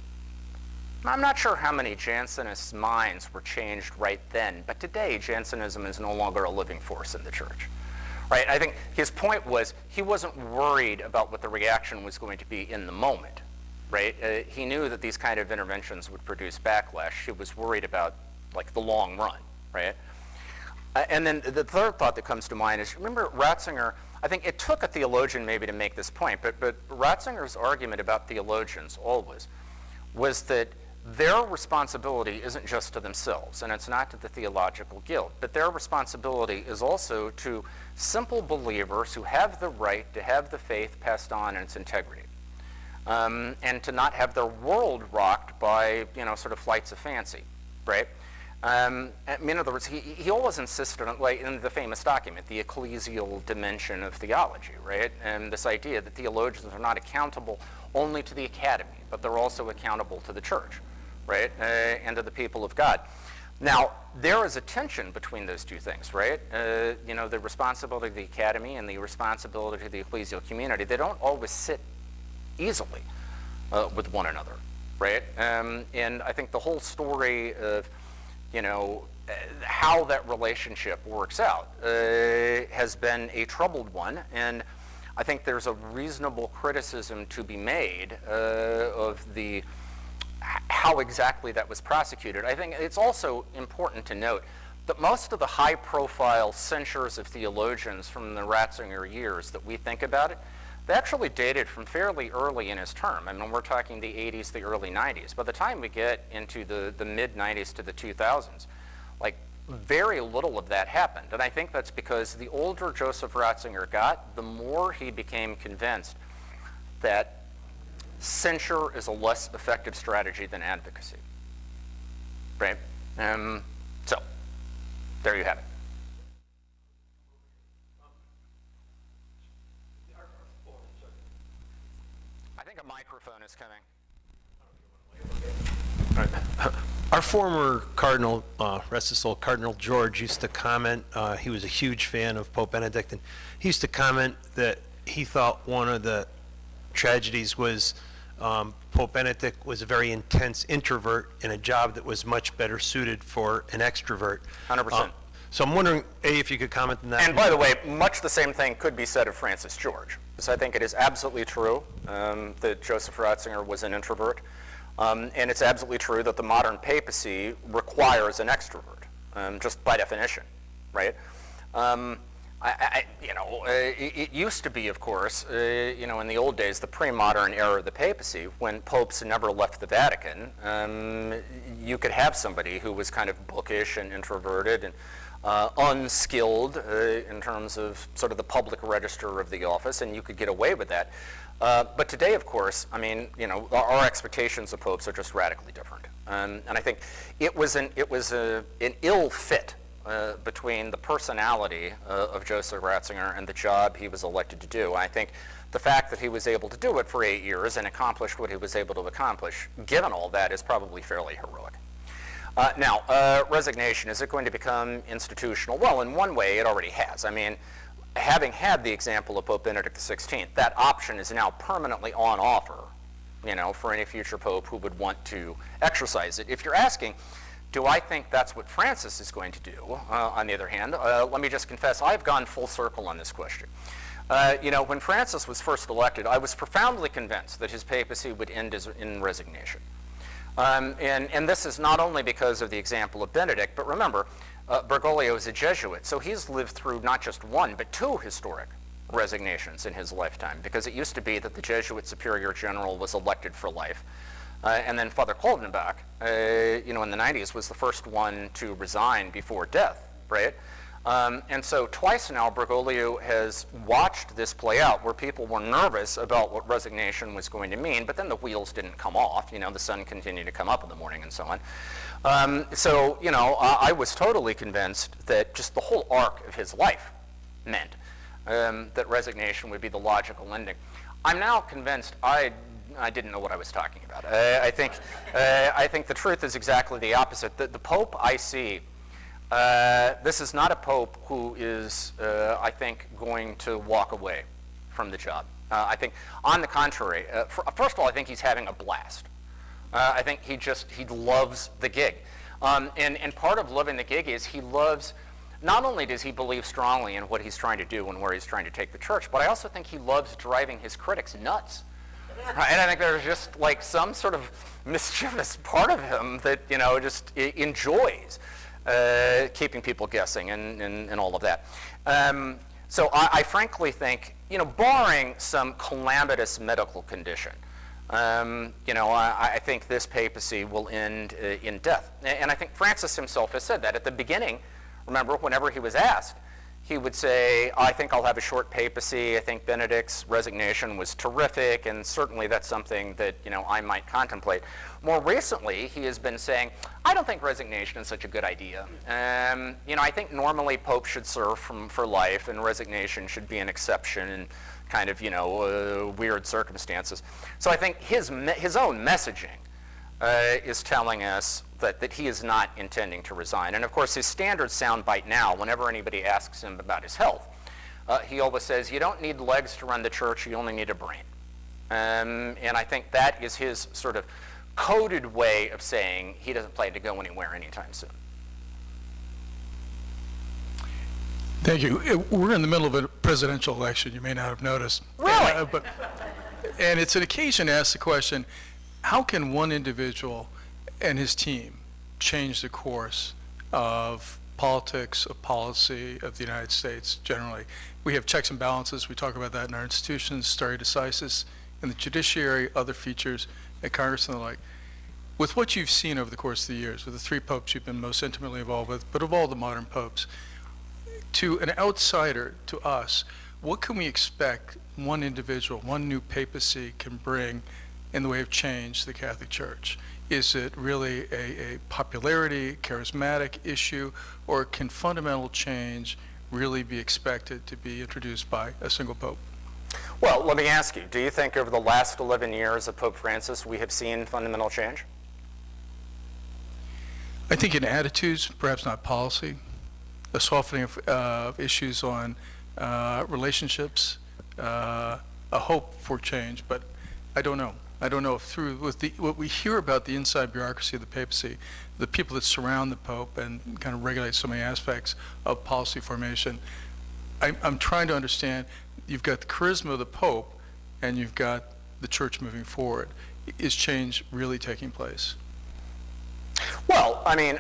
I'm not sure how many Jansenists' minds were changed right then, but today Jansenism is no longer a living force in the church. Right? I think his point was he wasn't worried about what the reaction was going to be in the moment. Right? He knew that these kind of interventions would produce backlash. He was worried about the long run. Right? And then the third thought that comes to mind is, remember Ratzinger, I think it took a theologian maybe to make this point, but Ratzinger's argument about theologians always was that their responsibility isn't just to themselves, and it's not to the theological guild, but their responsibility is also to simple believers who have the right to have the faith passed on in its integrity, and to not have their world rocked by, sort of flights of fancy, right? In other words, he always insisted on, in the famous document, the ecclesial dimension of theology, right? And this idea that theologians are not accountable only to the academy, but they're also accountable to the church, right? And to the people of God. Now, there is a tension between those two things, right? The responsibility of the academy and the responsibility of the ecclesial community, they don't always sit easily with one another, right? And I think the whole story of, how that relationship works out has been a troubled one, and I think there's a reasonable criticism to be made of how exactly that was prosecuted. I think it's also important to note that most of the high-profile censures of theologians from the Ratzinger years that we think about it, they actually dated from fairly early in his term. I mean, we're talking the 80s, the early 90s. By the time we get into the mid-90s to the 2000s, very little of that happened. And I think that's because the older Joseph Ratzinger got, the more he became convinced that censure is a less effective strategy than advocacy, right? So, there you have it. I think a microphone is coming. Our former Cardinal, rest his soul, Cardinal George, used to comment, he was a huge fan of Pope Benedict, and he used to comment that he thought one of the tragedies was Pope Benedict was a very intense introvert in a job that was much better suited for an extrovert. 100%. So I'm wondering, A, if you could comment on that. And by the way, much the same thing could be said of Francis George. Because I think it is absolutely true that Joseph Ratzinger was an introvert. And it's absolutely true that the modern papacy requires an extrovert, just by definition, right? It used to be, of course, in the old days, the pre-modern era of the papacy, when popes never left the Vatican, you could have somebody who was kind of bookish and introverted and unskilled in terms of sort of the public register of the office, and you could get away with that. But today, of course, I mean, our expectations of popes are just radically different. And I think it was an ill fit between the personality of Joseph Ratzinger and the job he was elected to do. I think the fact that he was able to do it for 8 years and accomplish what he was able to accomplish, given all that, is probably fairly heroic. Now, resignation, is it going to become institutional? Well, in one way, it already has. I mean, having had the example of Pope Benedict XVI, that option is now permanently on offer, you know, for any future pope who would want to exercise it. If you're asking, do I think that's what Francis is going to do, on the other hand, let me just confess, I've gone full circle on this question. You know, when Francis was first elected, I was profoundly convinced that his papacy would end in resignation. And this is not only because of the example of Benedict, but remember, Bergoglio is a Jesuit, so he's lived through not just one, but 2 historic resignations in his lifetime, because it used to be that the Jesuit Superior General was elected for life. And then Father Koldenbach, you know, in the 90s, was the first one to resign before death, right? And so twice now, Bergoglio has watched this play out, where people were nervous about what resignation was going to mean, but then the wheels didn't come off. You know, the sun continued to come up in the morning and so on. So, you know, I was totally convinced that just the whole arc of his life meant that resignation would be the logical ending. I'm now convinced I didn't know what I was talking about. I think the truth is exactly the opposite. The Pope I see, this is not a Pope who is, I think, going to walk away from the job. I think, on the contrary, first of all, I think he's having a blast. I think he loves the gig. And part of loving the gig is he loves, not only does he believe strongly in what he's trying to do and where he's trying to take the church, but I also think he loves driving his critics nuts. Right? And I think there's just like some sort of mischievous part of him that, you know, just enjoys keeping people guessing and all of that. So I frankly think, you know, barring some calamitous medical condition, you know, I think this papacy will end in death. And I think Francis himself has said that at the beginning. Remember, whenever he was asked, he would say, I think I'll have a short papacy. I think Benedict's resignation was terrific, and certainly that's something that, you know, I might contemplate. More recently, he has been saying, I don't think resignation is such a good idea. You know, I think normally popes should serve for life, and resignation should be an exception in kind of, you know, weird circumstances. So I think his own messaging is telling us that he is not intending to resign. And of course, his standard soundbite now, whenever anybody asks him about his health, he always says, you don't need legs to run the church, you only need a brain. And I think that is his sort of coded way of saying he doesn't plan to go anywhere anytime soon. Thank you. We're in the middle of a presidential election, you may not have noticed. Really? And it's an occasion to ask the question, how can one individual and his team change the course of politics, of policy of the United States generally? We have checks and balances. We talk about that in our institutions, stare decisis, in the judiciary, other features at Congress and the like. With what you've seen over the course of the years, with the 3 popes you've been most intimately involved with, but of all the modern popes, to an outsider, to us, what can we expect one individual, one new papacy can bring in the way of change to the Catholic Church? Is it really a popularity, charismatic issue, or can fundamental change really be expected to be introduced by a single pope? Well, let me ask you, do you think over the last 11 years of Pope Francis we have seen fundamental change? I think in attitudes, perhaps not policy, a softening of issues on relationships, a hope for change, but I don't know. I don't know if through what we hear about the inside bureaucracy of the papacy, the people that surround the Pope and kind of regulate so many aspects of policy formation, I'm trying to understand, you've got the charisma of the Pope and you've got the church moving forward. Is change really taking place? Well, I mean,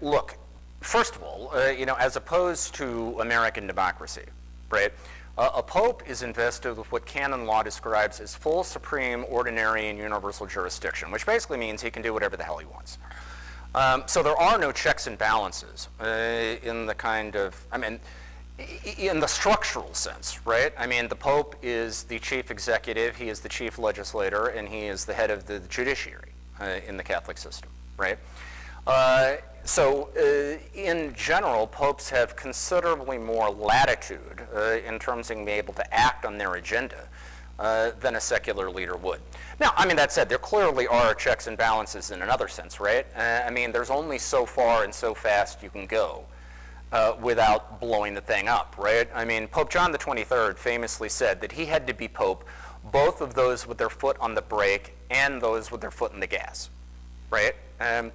look, first of all, you know, as opposed to American democracy, right? A pope is invested with what canon law describes as full, supreme, ordinary, and universal jurisdiction, which basically means he can do whatever the hell he wants. So there are no checks and balances in the kind of, I mean, in the structural sense, right? I mean, the Pope is the chief executive, he is the chief legislator, and he is the head of the judiciary in the Catholic system, right? So in general, popes have considerably more latitude in terms of being able to act on their agenda than a secular leader would. Now, I mean, that said, there clearly are checks and balances in another sense, right? I mean, there's only so far and so fast you can go without blowing the thing up, right? I mean, Pope John the 23rd famously said that he had to be pope, both of those with their foot on the brake and those with their foot in the gas, right? And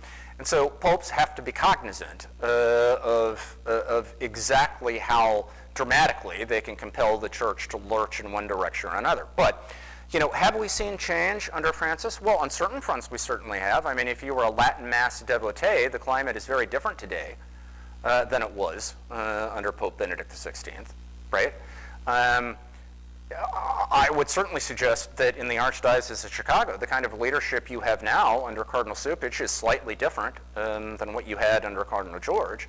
so popes have to be cognizant of exactly how dramatically they can compel the church to lurch in one direction or another. But, you know, have we seen change under Francis? Well, on certain fronts we certainly have. I mean, if you were a Latin Mass devotee, the climate is very different today than it was under Pope Benedict XVI, right? I would certainly suggest that in the Archdiocese of Chicago, the kind of leadership you have now under Cardinal Cupich is slightly different than what you had under Cardinal George,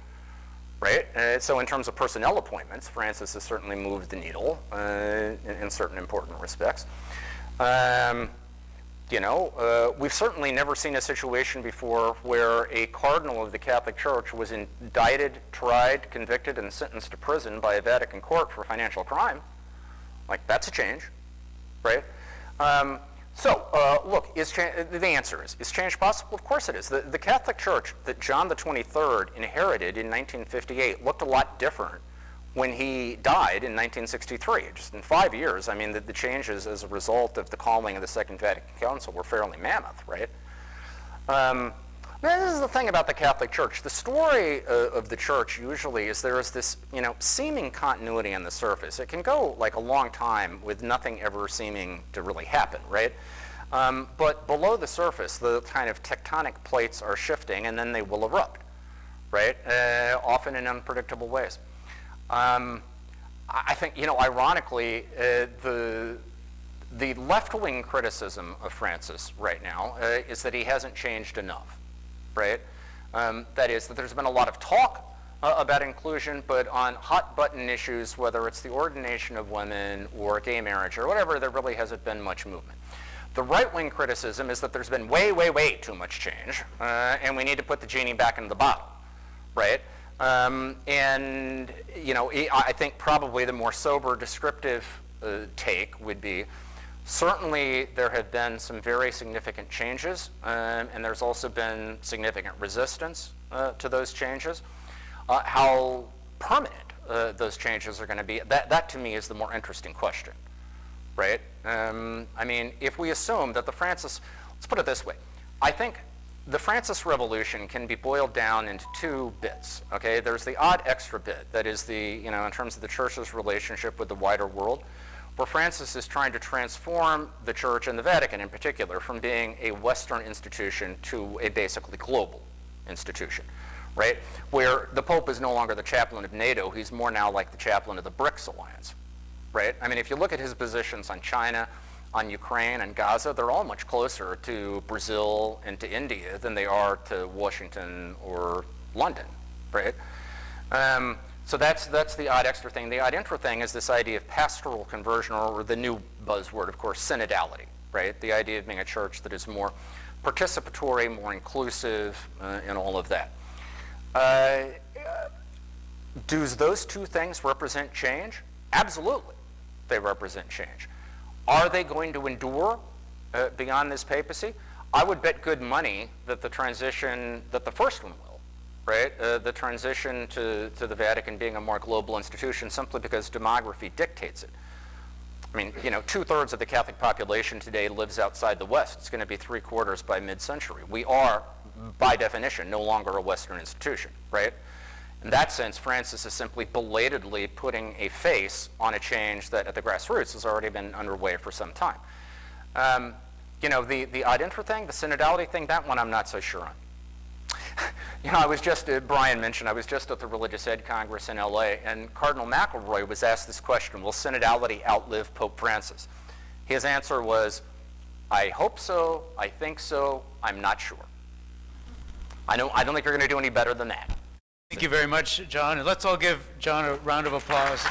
right? So in terms of personnel appointments, Francis has certainly moved the needle in certain important respects. You know, we've certainly never seen a situation before where a cardinal of the Catholic Church was indicted, tried, convicted, and sentenced to prison by a Vatican court for financial crime. Like, that's a change, right? Look, the answer is change possible? Of course it is. The Catholic Church that John the 23rd inherited in 1958 looked a lot different when he died in 1963. Just in 5 years, I mean, the changes as a result of the calling of the Second Vatican Council were fairly mammoth, right? This is the thing about the Catholic Church. The story of the Church usually is there is this, you know, seeming continuity on the surface. It can go like a long time with nothing ever seeming to really happen, right? But below the surface, the kind of tectonic plates are shifting, and then they will erupt, right? Often in unpredictable ways. I think, you know, ironically, the left-wing criticism of Francis right now is that he hasn't changed enough, right? That is, that there's been a lot of talk about inclusion, but on hot-button issues, whether it's the ordination of women or gay marriage or whatever, there really hasn't been much movement. The right-wing criticism is that there's been way, way, way too much change, and we need to put the genie back into the bottle, right? And, you know, I think probably the more sober, descriptive take would be, certainly there have been some very significant changes, and there's also been significant resistance to those changes. How permanent those changes are going to be, that to me is the more interesting question, right? I mean, if we assume that let's put it this way, I think the Francis Revolution can be boiled down into two bits, okay? There's the odd extra bit, that is in terms of the church's relationship with the wider world, where Francis is trying to transform the church and the Vatican in particular from being a Western institution to a basically global institution, right? Where the Pope is no longer the chaplain of NATO, he's more now like the chaplain of the BRICS alliance, right? I mean, if you look at his positions on China, on Ukraine and Gaza, they're all much closer to Brazil and to India than they are to Washington or London, right? So that's the odd extra thing. The odd intra thing is this idea of pastoral conversion, or the new buzzword, of course, synodality, right? The idea of being a church that is more participatory, more inclusive, and all of that. Do those two things represent change? Absolutely, they represent change. Are they going to endure beyond this papacy? I would bet good money that the first one will, right? The transition to the Vatican being a more global institution simply because demography dictates it. I mean, you know, 2/3 of the Catholic population today lives outside the West. It's going to be 3/4 by mid-century. We are, by definition, no longer a Western institution, right? In that sense, Francis is simply belatedly putting a face on a change that at the grassroots has already been underway for some time. You know, the ad intra thing, the synodality thing, that one I'm not so sure on. You know, Brian mentioned, I was just at the Religious Ed Congress in LA, and Cardinal McElroy was asked this question: will synodality outlive Pope Francis? His answer was, I hope so, I think so, I'm not sure. I don't think you're going to do any better than that. Thank you very much, John. And let's all give John a round of applause.